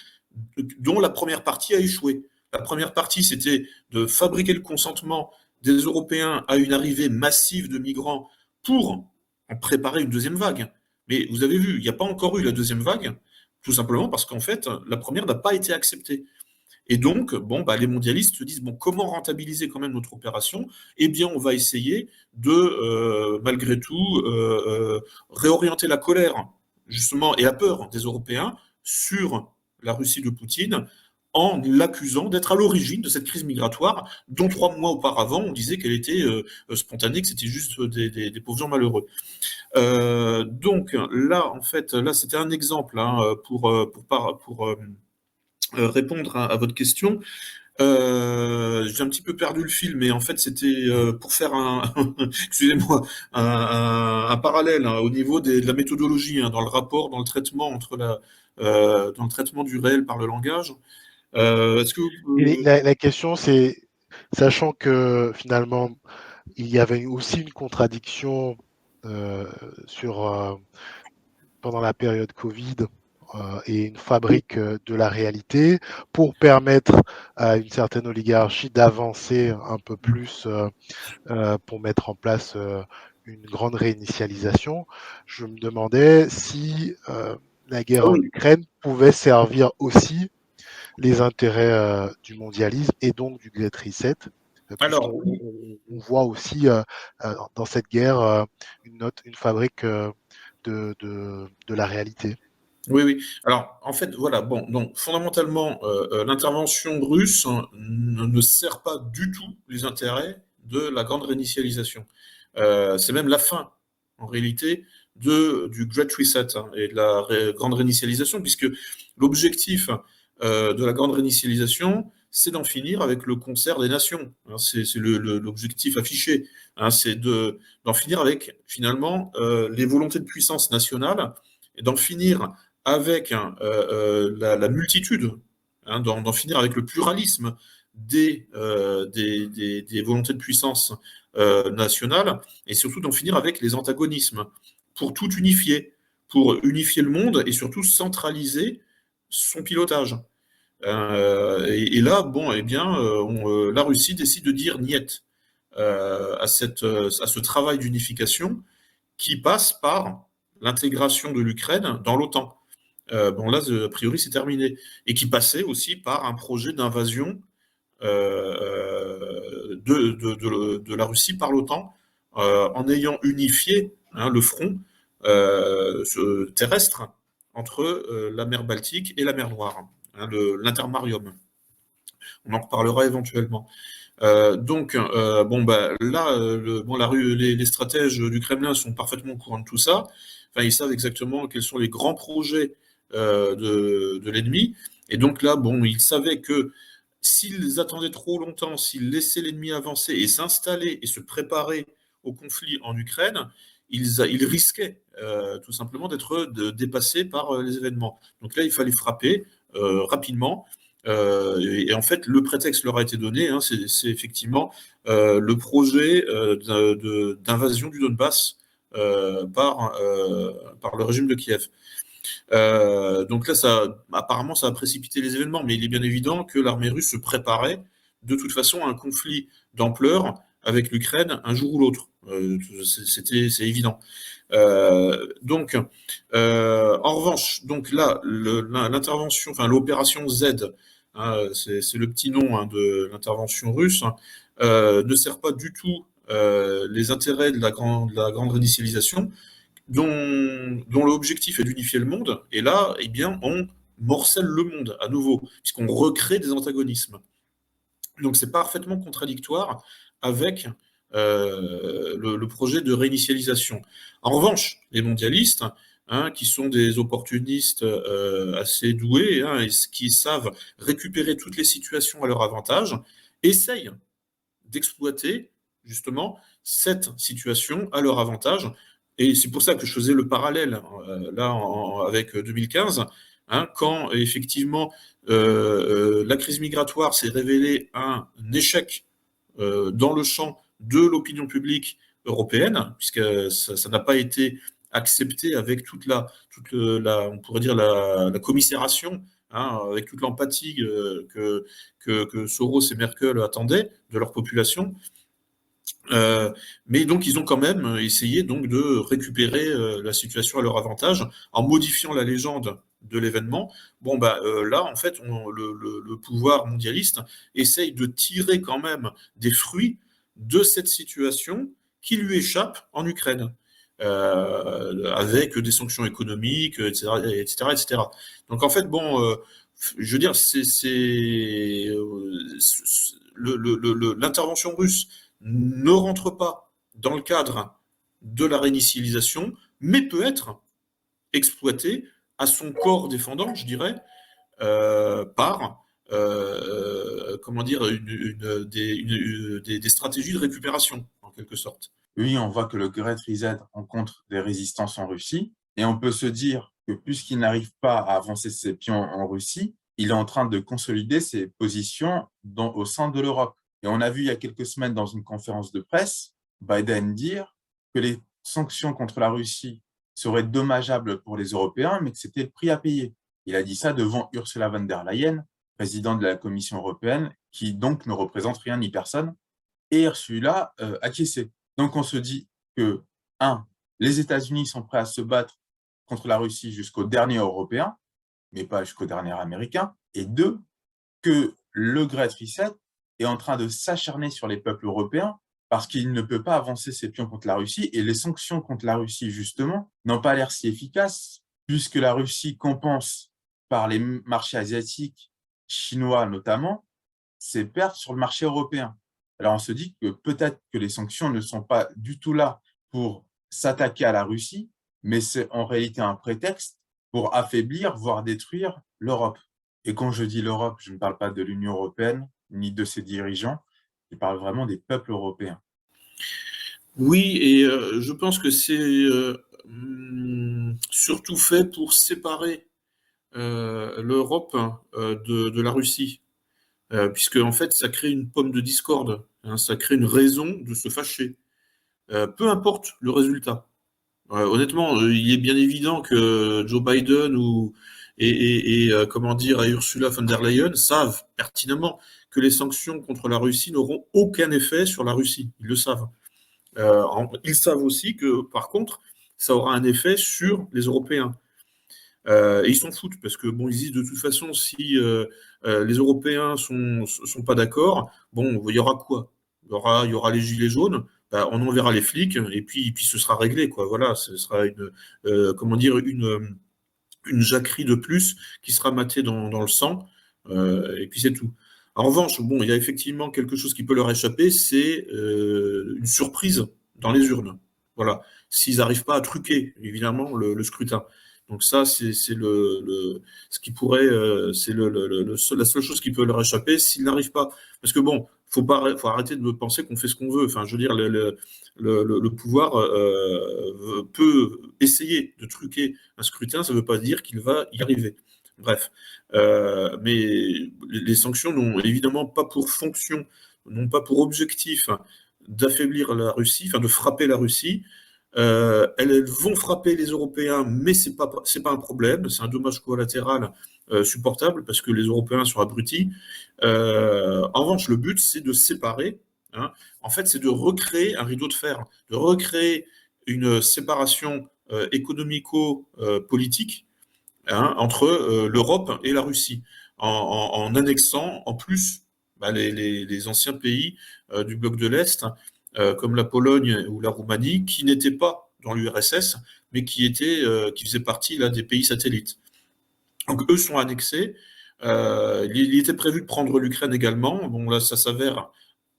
dont la première partie a échoué. La première partie, c'était de fabriquer le consentement des Européens à une arrivée massive de migrants pour en préparer une deuxième vague. Mais vous avez vu, il n'y a pas encore eu la deuxième vague, tout simplement parce qu'en fait, la première n'a pas été acceptée. Et donc, bon, bah, les mondialistes se disent, bon, comment rentabiliser quand même notre opération? Eh bien, on va essayer de, malgré tout, réorienter la colère, justement, et la peur des Européens sur la Russie de Poutine, en l'accusant d'être à l'origine de cette crise migratoire, dont 3 mois auparavant, on disait qu'elle était spontanée, que c'était juste des pauvres gens malheureux. Donc là, en fait, là, c'était un exemple, hein, pour répondre à votre question. J'ai un petit peu perdu le fil, mais en fait, c'était pour faire excusez-moi, un parallèle, hein, au niveau de la méthodologie, hein, dans le rapport, dans le traitement dans le traitement du réel par le langage. Est-ce que Et la question, c'est, sachant que finalement, il y avait aussi une contradiction pendant la période Covid et une fabrique de la réalité pour permettre à une certaine oligarchie d'avancer un peu plus pour mettre en place une grande réinitialisation, je me demandais si la guerre en Ukraine pouvait servir aussi les intérêts du mondialisme et donc du Great Reset. Alors, On voit aussi dans cette guerre une fabrique de la réalité. oui. Alors, en fait, voilà, bon, donc fondamentalement, l'intervention russe, hein, ne sert pas du tout les intérêts de la grande réinitialisation. C'est même la fin, en réalité, du Great Reset, hein, et de la grande réinitialisation, puisque l'objectif de la grande réinitialisation, c'est d'en finir avec le concert des nations, hein. C'est l'objectif affiché, hein, c'est d'en finir avec, finalement, les volontés de puissance nationale, et d'en finir avec, hein, la multitude, hein, d'en finir avec le pluralisme des volontés de puissance nationales, et surtout d'en finir avec les antagonismes, pour tout unifier, pour unifier le monde et surtout centraliser son pilotage. Et là, bon, eh bien, la Russie décide de dire niet à ce travail d'unification qui passe par l'intégration de l'Ukraine dans l'OTAN. Bon, là, a priori, c'est terminé. Et qui passait aussi par un projet d'invasion de la Russie par l'OTAN, en ayant unifié le front terrestre entre la mer Baltique et la mer Noire, l'intermarium. On en reparlera éventuellement. Donc, bon, bah, là, les stratèges du Kremlin sont parfaitement au courant de tout ça. Enfin, ils savent exactement quels sont les grands projets de l'ennemi. Et donc là, bon, ils savaient que s'ils attendaient trop longtemps, s'ils laissaient l'ennemi avancer et s'installer et se préparer au conflit en Ukraine, ils risquaient tout simplement d'être dépassés par les événements. Donc là, il fallait frapper rapidement. Et en fait, le prétexte leur a été donné, c'est effectivement le projet d'invasion du Donbass par le régime de Kiev. Donc là, apparemment, ça a précipité les événements, mais il est bien évident que l'armée russe se préparait de toute façon à un conflit d'ampleur avec l'Ukraine un jour ou l'autre. C'est évident. Donc, en revanche, donc là, l'intervention, enfin l'opération Z, c'est le petit nom de l'intervention russe, ne sert pas du tout les intérêts de la grande réinitialisation, dont l'objectif est d'unifier le monde, et là, eh bien, on morcelle le monde à nouveau, puisqu'on recrée des antagonismes. Donc c'est parfaitement contradictoire avec le projet de réinitialisation. En revanche, les mondialistes, qui sont des opportunistes assez doués, et qui savent récupérer toutes les situations à leur avantage, essayent d'exploiter justement cette situation à leur avantage. Et c'est pour ça que je faisais le parallèle là avec 2015, quand effectivement la crise migratoire s'est révélée un échec dans le champ de l'opinion publique européenne, puisque ça n'a pas été accepté avec toute la on pourrait dire la commisération, avec toute l'empathie que Soros et Merkel attendaient de leur population. Mais donc ils ont quand même essayé donc de récupérer la situation à leur avantage en modifiant la légende de l'événement. Bon bah là en fait le pouvoir mondialiste essaye de tirer quand même des fruits de cette situation qui lui échappe en Ukraine. Avec des sanctions économiques, etc., etc., etc. Donc en fait, bon, je veux dire, l'intervention russe ne rentre pas dans le cadre de la réinitialisation, mais peut être exploitée à son corps défendant, je dirais, par comment dire, des stratégies de récupération, en quelque sorte. Oui, on voit que le Great Reset rencontre des résistances en Russie, et on peut se dire que puisqu'il n'arrive pas à avancer ses pions en Russie, il est en train de consolider ses positions au sein de l'Europe. Et on a vu il y a quelques semaines dans une conférence de presse, Biden dire que les sanctions contre la Russie seraient dommageables pour les Européens, mais que c'était le prix à payer. Il a dit ça devant Ursula von der Leyen, présidente de la Commission européenne, qui donc ne représente rien ni personne, et Ursula a acquiescé. Donc on se dit que, les États-Unis sont prêts à se battre contre la Russie jusqu'au dernier Européen, mais pas jusqu'au dernier Américain, et 2, que le Great Reset est en train de s'acharner sur les peuples européens parce qu'il ne peut pas avancer ses pions contre la Russie, et les sanctions contre la Russie, justement, n'ont pas l'air si efficaces, puisque la Russie compense par les marchés asiatiques, chinois notamment, ses pertes sur le marché européen. Alors on se dit que peut-être que les sanctions ne sont pas du tout là pour s'attaquer à la Russie, mais c'est en réalité un prétexte pour affaiblir, voire détruire l'Europe. Et quand je dis l'Europe, je ne parle pas de l'Union européenne, ni de ses dirigeants, je parle vraiment des peuples européens. Oui, et je pense que c'est surtout fait pour séparer l'Europe de la Russie. puisque en fait, ça crée une pomme de discorde, hein, ça crée une raison de se fâcher, peu importe le résultat. Honnêtement, il est bien évident que Joe Biden comment dire, et Ursula von der Leyen savent pertinemment que les sanctions contre la Russie n'auront aucun effet sur la Russie. Ils le savent. Ils savent aussi que, par contre, ça aura un effet sur les Européens. Et ils s'en foutent parce que bon, ils disent de toute façon, si les Européens sont pas d'accord, bon, il y aura quoi? Il y aura les gilets jaunes. Bah, on enverra les flics et puis ce sera réglé, quoi. Voilà, ce sera comment dire, une jacquerie de plus qui sera matée dans le sang, et puis c'est tout. En revanche, bon, il y a effectivement quelque chose qui peut leur échapper, c'est une surprise dans les urnes. Voilà, s'ils n'arrivent pas à truquer, évidemment, le scrutin. Donc ça, c'est ce qui pourrait, c'est la seule chose qui peut leur échapper s'ils n'arrivent pas. Parce que bon, faut arrêter de penser qu'on fait ce qu'on veut. Enfin, je veux dire, le pouvoir peut essayer de truquer un scrutin, ça ne veut pas dire qu'il va y arriver. Bref, mais les sanctions n'ont évidemment pas pour fonction, n'ont pas pour objectif d'affaiblir la Russie, enfin de frapper la Russie. Elles vont frapper les Européens, mais c'est pas un problème, c'est un dommage collatéral supportable parce que les Européens sont abrutis. En revanche, le but c'est de séparer. Hein. En fait, c'est de recréer un rideau de fer, de recréer une séparation économico-politique entre l'Europe et la Russie, en annexant en plus les anciens pays du bloc de l'Est, comme la Pologne ou la Roumanie, qui n'étaient pas dans l'URSS, mais qui faisaient partie là, des pays satellites. Donc eux sont annexés. Il était prévu de prendre l'Ukraine également. Bon, là, ça s'avère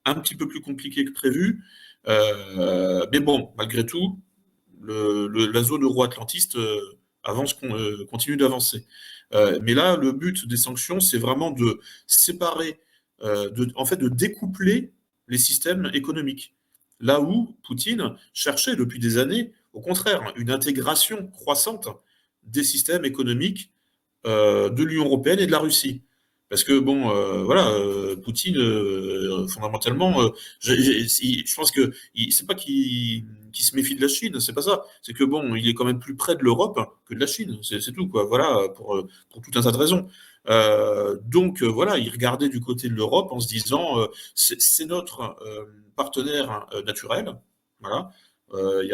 un petit peu plus compliqué que prévu. Mais bon, malgré tout, la zone euro-atlantiste continue d'avancer. Mais là, le but des sanctions, c'est vraiment de séparer, en fait, de découpler les systèmes économiques. Là où Poutine cherchait depuis des années, au contraire, une intégration croissante des systèmes économiques de l'Union européenne et de la Russie. Parce que bon, voilà, Poutine, fondamentalement, je pense que c'est pas qu'il se méfie de la Chine, c'est pas ça. C'est que bon, il est quand même plus près de l'Europe que de la Chine, c'est tout quoi. Voilà, pour tout un tas de raisons. Donc voilà, il regardait du côté de l'Europe en se disant, c'est notre partenaire naturel, voilà. Il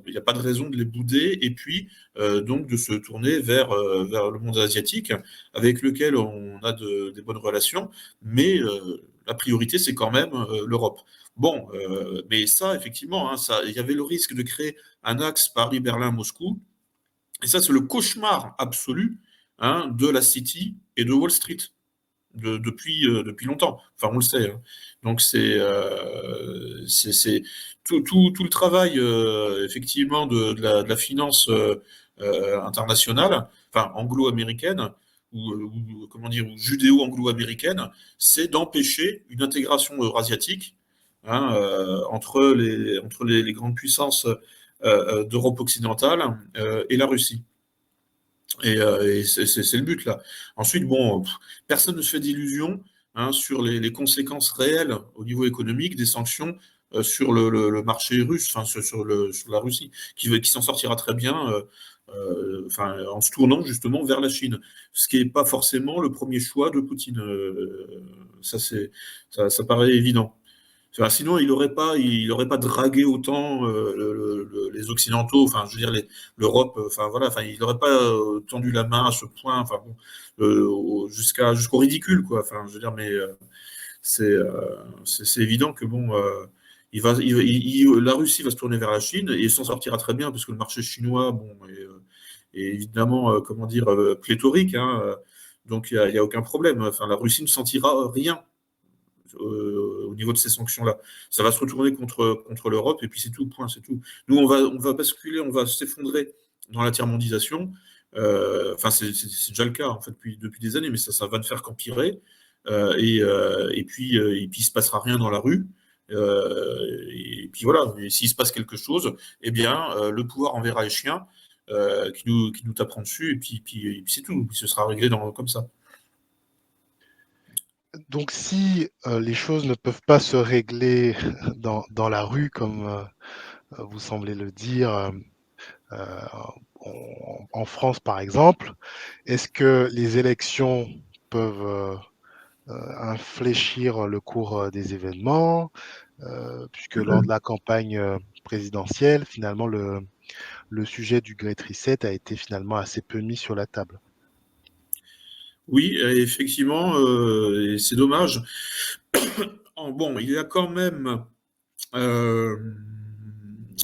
y a pas de raison de les bouder et puis donc de se tourner vers le monde asiatique avec lequel on a des bonnes relations, mais la priorité c'est quand même l'Europe. Bon, mais ça effectivement, hein, il y avait le risque de créer un axe Paris-Berlin-Moscou, et ça c'est le cauchemar absolu hein, de la City et de Wall Street. Depuis longtemps. Enfin, on le sait. Hein. Donc, c'est tout le travail, effectivement, de la finance internationale, enfin, anglo-américaine, comment dire, ou judéo-anglo-américaine, c'est d'empêcher une intégration eurasiatique hein, entre les grandes puissances d'Europe occidentale et la Russie. Et c'est le but là. Ensuite, bon, personne ne se fait d'illusions hein, sur les conséquences réelles au niveau économique des sanctions sur le marché russe, enfin sur la Russie, qui s'en sortira très bien, enfin en se tournant justement vers la Chine, ce qui n'est pas forcément le premier choix de Poutine. Ça paraît évident. Enfin, sinon, il n'aurait pas dragué autant les Occidentaux, enfin, je veux dire l'Europe, enfin voilà, enfin, il n'aurait pas tendu la main à ce point, enfin bon, jusqu'au ridicule, quoi. Enfin, je veux dire, mais c'est évident que bon, la Russie va se tourner vers la Chine et s'en sortira très bien parce que le marché chinois, bon, est évidemment, comment dire, pléthorique, hein, donc il y a aucun problème. Enfin, la Russie ne sentira rien au niveau de ces sanctions-là. Ça va se retourner contre l'Europe et puis c'est tout, point, c'est tout. Nous, on va basculer, on va s'effondrer dans la tiers-mondisation. Enfin, c'est déjà le cas en fait depuis des années, mais ça va ne faire qu'empirer. Et puis il se passera rien dans la rue. Et puis voilà, et s'il se passe quelque chose, eh bien, le pouvoir enverra les chiens qui nous taperont dessus, et puis c'est tout. Puis ce sera réglé comme ça. Donc, si les choses ne peuvent pas se régler dans la rue, comme vous semblez le dire, euh, en France par exemple, est-ce que les élections peuvent infléchir le cours des événements, puisque lors de la campagne présidentielle, finalement, le sujet du Great Reset a été finalement assez peu mis sur la table. Oui, effectivement, et c'est dommage. Bon, il y a quand même euh,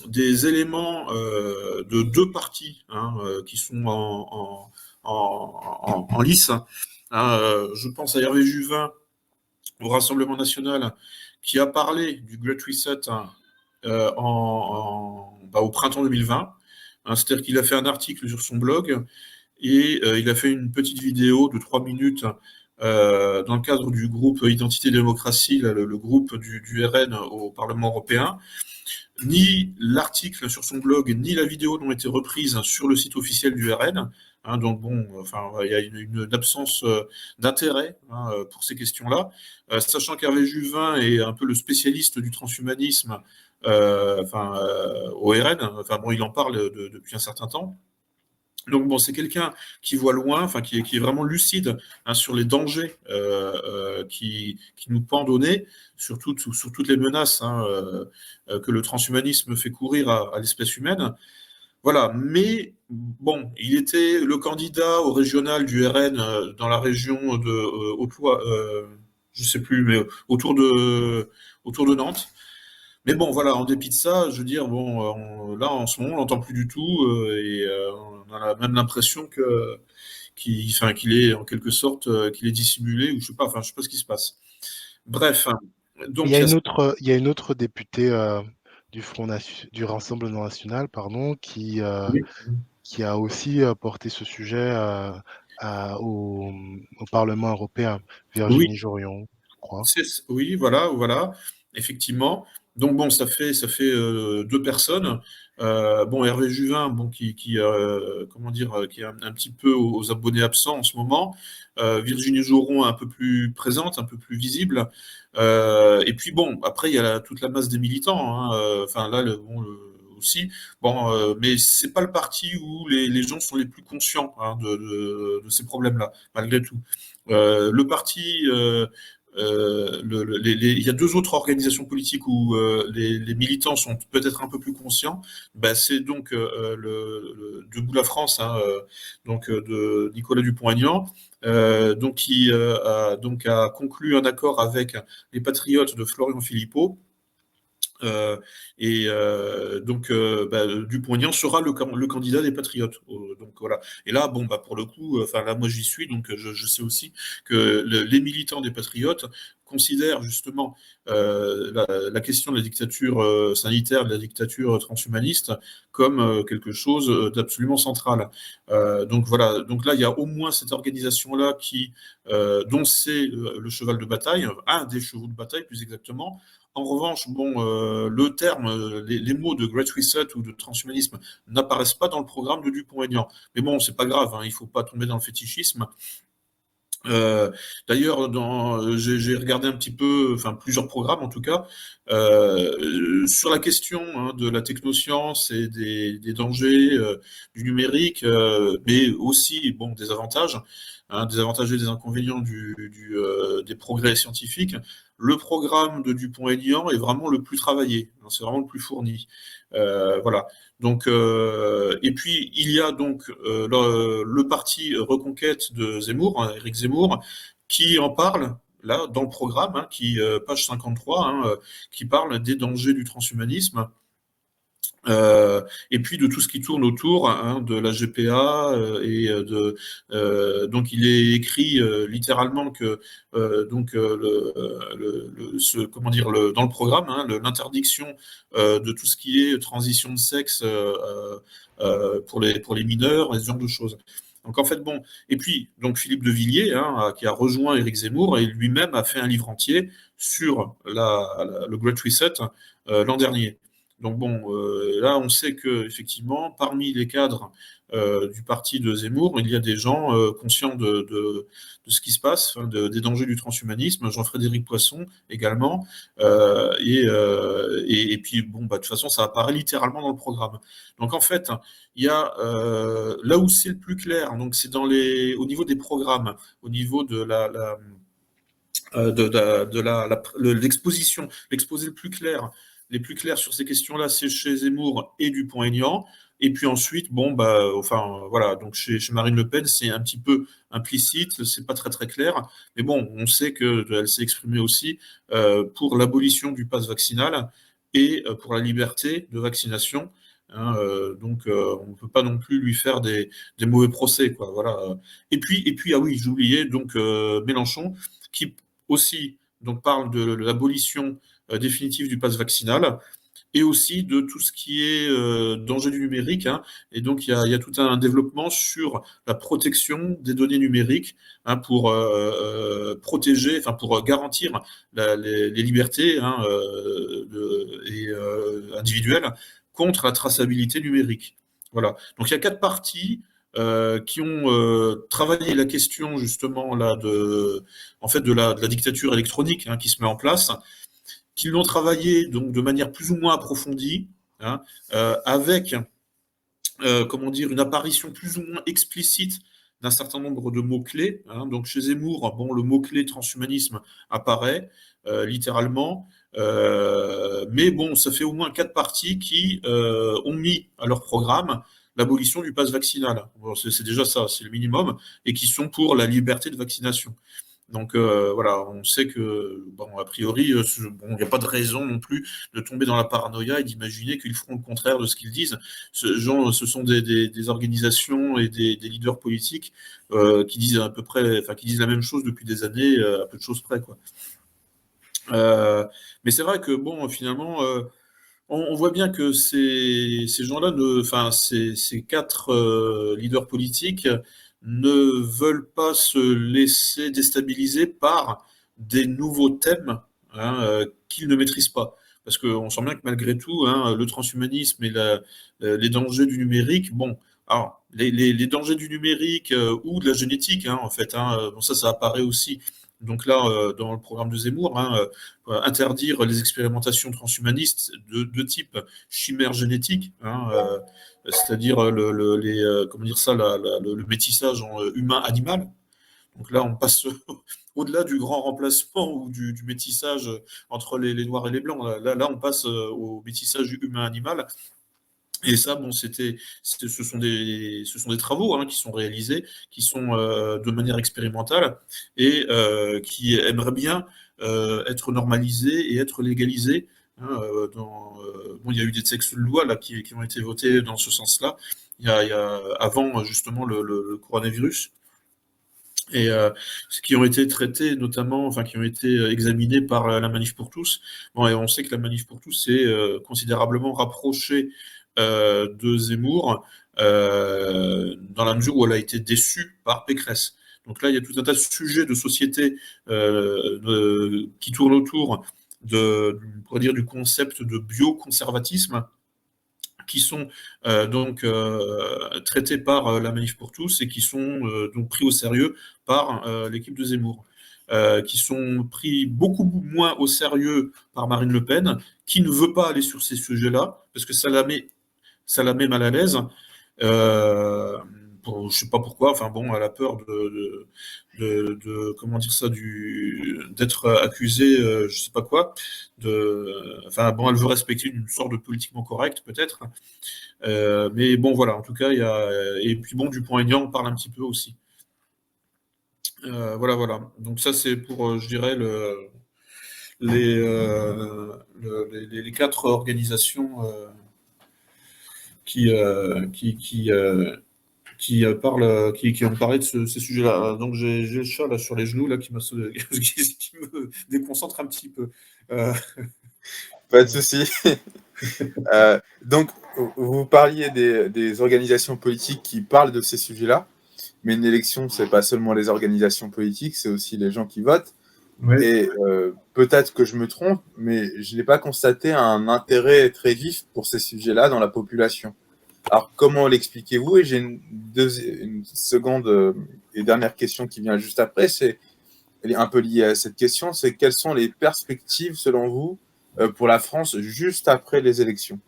des éléments de deux partis qui sont en lice. Je pense à Hervé Juvin au Rassemblement national qui a parlé du Great Reset au printemps 2020. C'est-à-dire qu'il a fait un article sur son blog et il a fait une petite vidéo de 3 minutes dans le cadre du groupe Identité et Démocratie, le groupe du RN au Parlement européen. Ni l'article sur son blog, ni la vidéo n'ont été reprises sur le site officiel du RN. Donc bon, enfin, il y a une absence d'intérêt pour ces questions-là. Sachant qu'Hervé Juvin est un peu le spécialiste du transhumanisme au RN. Enfin bon, il en parle depuis un certain temps. Donc bon, c'est quelqu'un qui voit loin, enfin qui est vraiment lucide sur les dangers qui nous pendent au nez, sur toutes les menaces que le transhumanisme fait courir à l'espèce humaine. Voilà, mais bon, il était le candidat au régional du RN dans la région de Haute-Loire, je sais plus, mais autour de Nantes. Mais bon, voilà, en dépit de ça, je veux dire, bon, là, en ce moment, on l'entend plus du tout, et on a même l'impression qu'il est en quelque sorte, qu'il est dissimulé, ou je sais pas ce qui se passe. Bref, Il donc y a il y a ça. il y a une autre députée du Rassemblement national, pardon, Oui. qui a aussi porté ce sujet au Parlement européen, Oui, Virginie Jorion, je crois. Oui, voilà, effectivement. Donc bon, ça fait deux personnes. Bon, Hervé Juvin, bon, comment dire, qui est un petit peu aux abonnés absents en ce moment. Virginie Joron un peu plus présente, un peu plus visible. Et puis bon, après il y a toute la masse des militants. Enfin là, aussi. Bon, mais c'est pas le parti où les gens sont les plus conscients de ces problèmes-là, malgré tout. Le parti il y a deux autres organisations politiques où les militants sont peut-être un peu plus conscients. Ben, c'est donc Debout la France, de Nicolas Dupont-Aignan, qui a conclu un accord avec les Patriotes de Florian Philippot. Dupont-Aignan sera le candidat des Patriotes. Donc voilà. Et là, bon, bah pour le coup, enfin là, moi j'y suis, donc je sais aussi que les militants des Patriotes considèrent justement la question de la dictature sanitaire, de la dictature transhumaniste, comme quelque chose d'absolument central. Donc voilà. Donc là, il y a au moins cette organisation-là dont c'est le cheval de bataille, un des chevaux de bataille plus exactement. En revanche, bon, le terme, les mots de Great Reset ou de transhumanisme n'apparaissent pas dans le programme de Dupont-Aignan. Mais bon, c'est pas grave, il ne faut pas tomber dans le fétichisme. D'ailleurs, j'ai regardé un petit peu, enfin plusieurs programmes en tout cas, sur la question de la technoscience et des dangers du numérique, mais aussi bon des avantages, des avantages et des inconvénients des progrès scientifiques. Le programme de Dupont-Aignan est vraiment le plus travaillé, c'est vraiment le plus fourni. Voilà. Donc, et puis il y a donc le parti Reconquête de Zemmour, Éric Zemmour, qui en parle là dans le programme, page 53, qui parle des dangers du transhumanisme. Et puis de tout ce qui tourne autour de la GPA donc il est écrit littéralement que comment dire dans le programme l'interdiction de tout ce qui est transition de sexe pour les mineurs et ce genre de choses. Donc en fait bon, et puis donc Philippe de Villiers qui a rejoint Éric Zemmour et lui-même a fait un livre entier sur le Great Reset l'an dernier. Donc bon, là, on sait que effectivement, parmi les cadres du parti de Zemmour, il y a des gens conscients de ce qui se passe, hein, des dangers du transhumanisme. Jean-Frédéric Poisson également, et puis bon, bah, de toute façon, ça apparaît littéralement dans le programme. Donc en fait, il y a là où c'est le plus clair. Donc c'est au niveau des programmes, au niveau de l'exposition, l'exposé le plus clair, les plus clairs sur ces questions-là, c'est chez Zemmour et Dupont-Aignan. Et puis ensuite, bon, bah, enfin, voilà, donc chez Marine Le Pen, c'est un petit peu implicite, c'est pas très très clair, mais bon, on sait qu'elle s'est exprimée aussi pour l'abolition du pass vaccinal et pour la liberté de vaccination. Hein, donc, on ne peut pas non plus lui faire des mauvais procès, quoi. Voilà. Et puis, ah oui, j'oubliais donc Mélenchon, qui aussi donc parle de l'abolition définitive du pass vaccinal et aussi de tout ce qui est danger du numérique. Hein. Et donc, il y a tout un développement sur la protection des données numériques, hein, pour protéger, enfin pour garantir les libertés, hein, individuelles contre la traçabilité numérique. Voilà. Donc, il y a 4 parties qui ont travaillé la question justement là en fait de la dictature électronique, hein, qui se met en place, qui l'ont travaillé donc de manière plus ou moins approfondie, hein, avec comment dire, une apparition plus ou moins explicite d'un certain nombre de mots-clés. Hein. Donc chez Zemmour, bon, le mot-clé transhumanisme apparaît littéralement, mais bon, ça fait au moins 4 partis qui ont mis à leur programme l'abolition du pass vaccinal. Bon, c'est déjà ça, c'est le minimum, et qui sont pour la liberté de vaccination. Donc voilà, on sait que, bon, a priori, il n'y a pas de raison non plus de tomber dans la paranoïa et d'imaginer qu'ils feront le contraire de ce qu'ils disent. Ce sont des organisations et des leaders politiques qui disent à peu près, enfin qui disent la même chose depuis des années, à peu de choses près, quoi. Mais c'est vrai que bon, finalement, on voit bien que ces gens-là, enfin ces 4 leaders politiques ne veulent pas se laisser déstabiliser par des nouveaux thèmes, hein, qu'ils ne maîtrisent pas. Parce qu'on sent bien que malgré tout, hein, le transhumanisme et les dangers du numérique, bon, alors les dangers du numérique ou de la génétique, hein, en fait, hein, bon, ça apparaît aussi. Donc là, dans le programme de Zemmour, hein, interdire les expérimentations transhumanistes de type chimère génétique, hein, c'est-à-dire comment dire ça, le métissage en humain-animal. Donc là, on passe au-delà du grand remplacement ou du métissage entre les noirs et les blancs. Là, on passe au métissage humain-animal. Et ça, bon, ce sont des travaux, hein, qui sont réalisés, qui sont de manière expérimentale et qui aimeraient bien être normalisés et être légalisés. Hein, bon, il y a eu des textes de loi là qui ont été votés dans ce sens-là. Il y a avant justement le coronavirus et qui ont été traités notamment, enfin qui ont été examinés par la Manif pour tous. Bon, et on sait que la Manif pour tous s'est considérablement rapprochée de Zemmour dans la mesure où elle a été déçue par Pécresse. Donc là, il y a tout un tas de sujets de société qui tournent autour on pourrait dire, du concept de bioconservatisme qui sont donc traités par la Manif pour tous et qui sont donc pris au sérieux par l'équipe de Zemmour. Qui sont pris beaucoup moins au sérieux par Marine Le Pen, qui ne veut pas aller sur ces sujets-là, parce que ça la met mal à l'aise. Je ne sais pas pourquoi. Enfin bon, elle a peur comment dire ça, d'être accusée, je ne sais pas quoi. Enfin bon, elle veut respecter une sorte de politiquement correct peut-être. Mais bon voilà. En tout cas, et puis bon, Dupont-Aignan parle un petit peu aussi. Voilà. Donc ça, c'est pour, je dirais, les 4 organisations qui ont parlé de ces sujets-là. Donc j'ai le chat là sur les genoux là qui me déconcentre un petit peu. Pas de souci. Donc, vous parliez des organisations politiques qui parlent de ces sujets-là, mais une élection, c'est pas seulement les organisations politiques, c'est aussi les gens qui votent. Ouais. Et peut-être que je me trompe, mais je n'ai pas constaté un intérêt très vif pour ces sujets-là dans la population. Alors, comment l'expliquez-vous? Et j'ai une seconde et dernière question qui vient juste après, elle est un peu liée à cette question, c'est quelles sont les perspectives, selon vous, pour la France juste après les élections?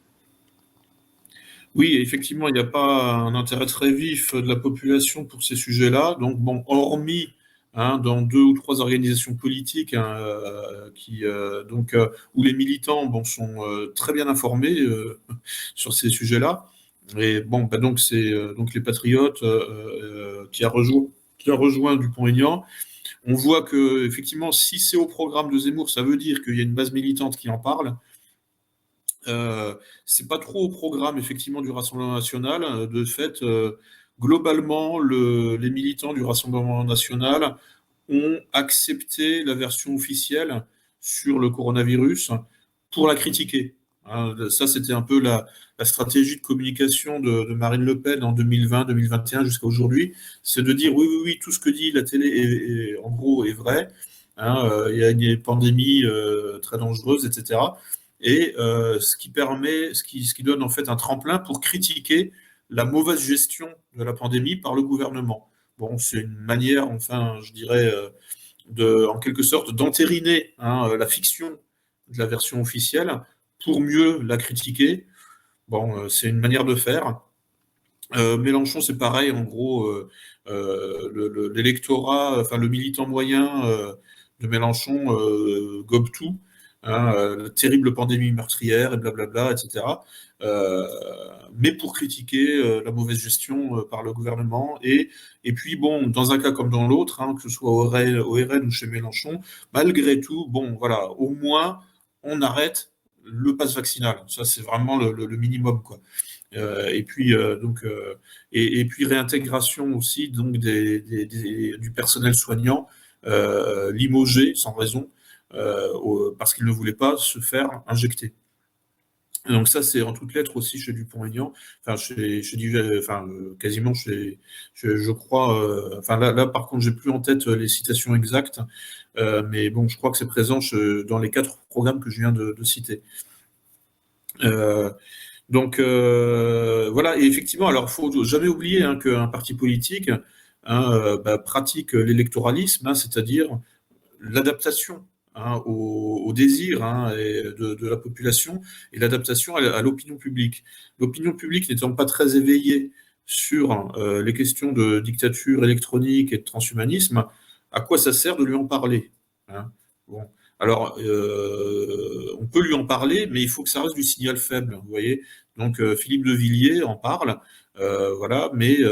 Oui, effectivement, il n'y a pas un intérêt très vif de la population pour ces sujets-là. Donc, bon, hormis dans 2 ou 3 organisations politiques où les militants sont très bien informés sur ces sujets-là. Et bon, donc c'est donc les Patriotes qui a rejoint Dupont-Aignan. On voit que effectivement, si c'est au programme de Zemmour, ça veut dire qu'il y a une base militante qui en parle. C'est pas trop au programme effectivement du Rassemblement national. De fait, globalement, les militants du Rassemblement national ont accepté la version officielle sur le coronavirus pour la critiquer. Ça, c'était un peu la stratégie de communication de Marine Le Pen en 2020-2021 jusqu'à aujourd'hui, c'est de dire oui, oui, oui, tout ce que dit la télé en gros est vrai. Il y a une pandémie très dangereuse, etc. Et ce qui donne en fait un tremplin pour critiquer la mauvaise gestion de la pandémie par le gouvernement. Bon, c'est une manière, enfin, je dirais, en quelque sorte, d'entériner la fiction de la version officielle pour mieux la critiquer. Bon, c'est une manière de faire. Mélenchon, c'est pareil, en gros, l'électorat, enfin le militant moyen de Mélenchon gobe tout, la terrible pandémie meurtrière et blablabla, etc. Euh, mais pour critiquer la mauvaise gestion par le gouvernement. Et puis, bon, dans un cas comme dans l'autre, que ce soit au RN ou chez Mélenchon, malgré tout, bon, voilà, au moins, on arrête le pass vaccinal. Ça, c'est vraiment le minimum, quoi. Et puis et puis réintégration aussi donc du personnel soignant limogé sans raison parce qu'il ne voulait pas se faire injecter. Et donc ça c'est en toutes lettres aussi chez Dupont-Aignan, enfin quasiment chez, je crois, enfin là par contre j'ai plus en tête les citations exactes, mais bon je crois que c'est présent dans les 4 programmes que je viens de citer. Donc voilà, et effectivement, alors faut jamais oublier qu'un parti politique pratique l'électoralisme, c'est-à-dire l'adaptation au désir de la population et l'adaptation à l'opinion publique. L'opinion publique n'étant pas très éveillée sur les questions de dictature électronique et de transhumanisme, à quoi ça sert de lui en parler, Bon. Alors, on peut lui en parler, mais il faut que ça reste du signal faible, vous voyez. Donc, Philippe de Villiers en parle, voilà, et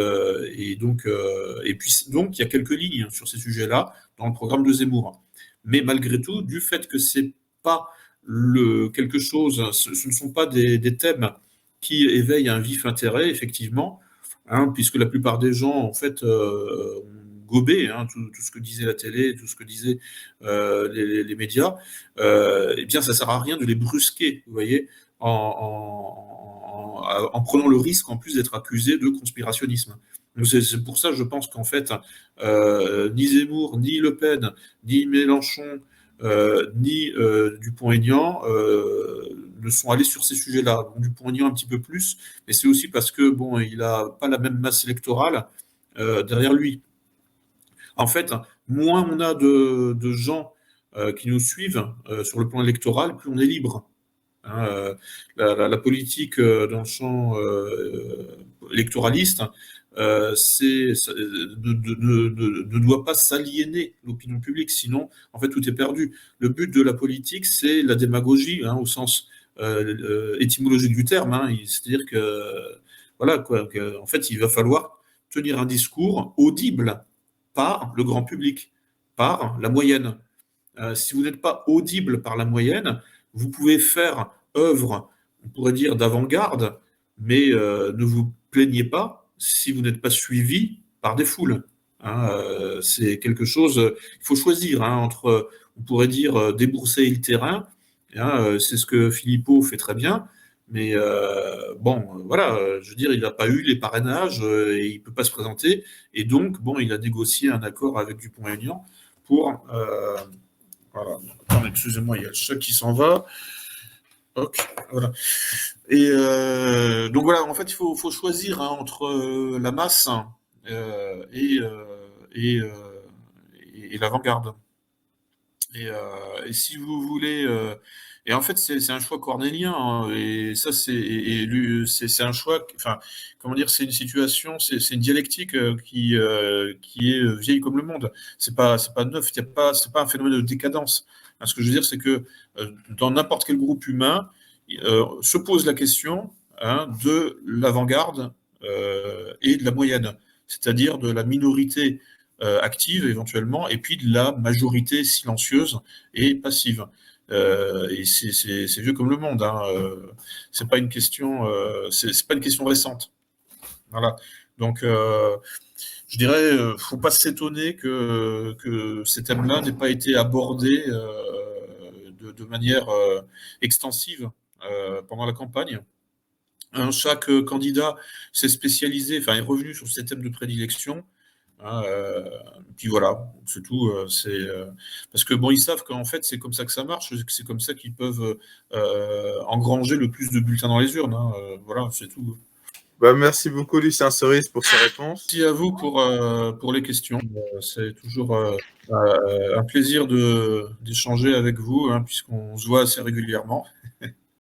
puis donc il y a quelques lignes sur ces sujets-là dans le programme de Zemmour. Mais malgré tout, du fait que c'est pas quelque chose, ce ne sont pas des thèmes qui éveillent un vif intérêt, effectivement, puisque la plupart des gens, en fait, ont gobé tout ce que disait la télé, tout ce que disaient les médias, eh bien, ça sert à rien de les brusquer, vous voyez, en prenant le risque, en plus, d'être accusé de conspirationnisme. Donc c'est pour ça, je pense qu'en fait, ni Zemmour, ni Le Pen, ni Mélenchon, ni Dupont-Aignan ne sont allés sur ces sujets-là. Bon, Dupont-Aignan un petit peu plus, mais c'est aussi parce que bon, il n'a pas la même masse électorale derrière lui. En fait, moins on a de gens qui nous suivent sur le plan électoral, plus on est libre. La politique dans le champ électoraliste ne doit pas s'aliéner l'opinion publique, sinon, en fait, tout est perdu. Le but de la politique, c'est la démagogie, au sens étymologique du terme, c'est-à-dire que, voilà, quoi, en fait, il va falloir tenir un discours audible par le grand public, par la moyenne. Si vous n'êtes pas audible par la moyenne, vous pouvez faire œuvre, on pourrait dire, d'avant-garde, mais ne vous plaignez pas si vous n'êtes pas suivi par des foules. C'est quelque chose, il faut choisir entre, on pourrait dire, débourser le terrain, c'est ce que Philippot fait très bien, mais bon, voilà, je veux dire, il n'a pas eu les parrainages et il ne peut pas se présenter, et donc, bon, il a négocié un accord avec Dupont-Aignan pour Voilà. Attends, excusez-moi, il y a le chat qui s'en va. Ok, voilà. Et donc voilà, en fait, il faut choisir entre la masse euh, et, euh, et, euh, et l'avant-garde. Et si vous voulez, et en fait, c'est un choix cornélien, hein, et ça, c'est un choix, enfin, comment dire, c'est une situation, c'est une dialectique qui est vieille comme le monde. C'est pas neuf, c'est pas un phénomène de décadence. Hein, ce que je veux dire, c'est que dans n'importe quel groupe humain, se pose la question de l'avant-garde et de la moyenne, c'est-à-dire de la minorité active éventuellement, et puis de la majorité silencieuse et passive. Et c'est vieux comme le monde. Hein. C'est pas une question, c'est pas une question récente. Voilà. Donc, je dirais, faut pas s'étonner que ces thèmes-là n'aient pas été abordés de manière extensive pendant la campagne. Chaque candidat s'est spécialisé, enfin est revenu sur ses thèmes de prédilection. Hein, puis voilà, c'est tout. Parce que bon, ils savent qu'en fait, c'est comme ça que ça marche, que c'est comme ça qu'ils peuvent engranger le plus de bulletins dans les urnes. Hein, voilà, c'est tout. Bah, merci beaucoup, Lucien Cerise, pour ces réponses. Merci à vous pour les questions. C'est toujours un plaisir d'échanger avec vous, hein, puisqu'on se voit assez régulièrement.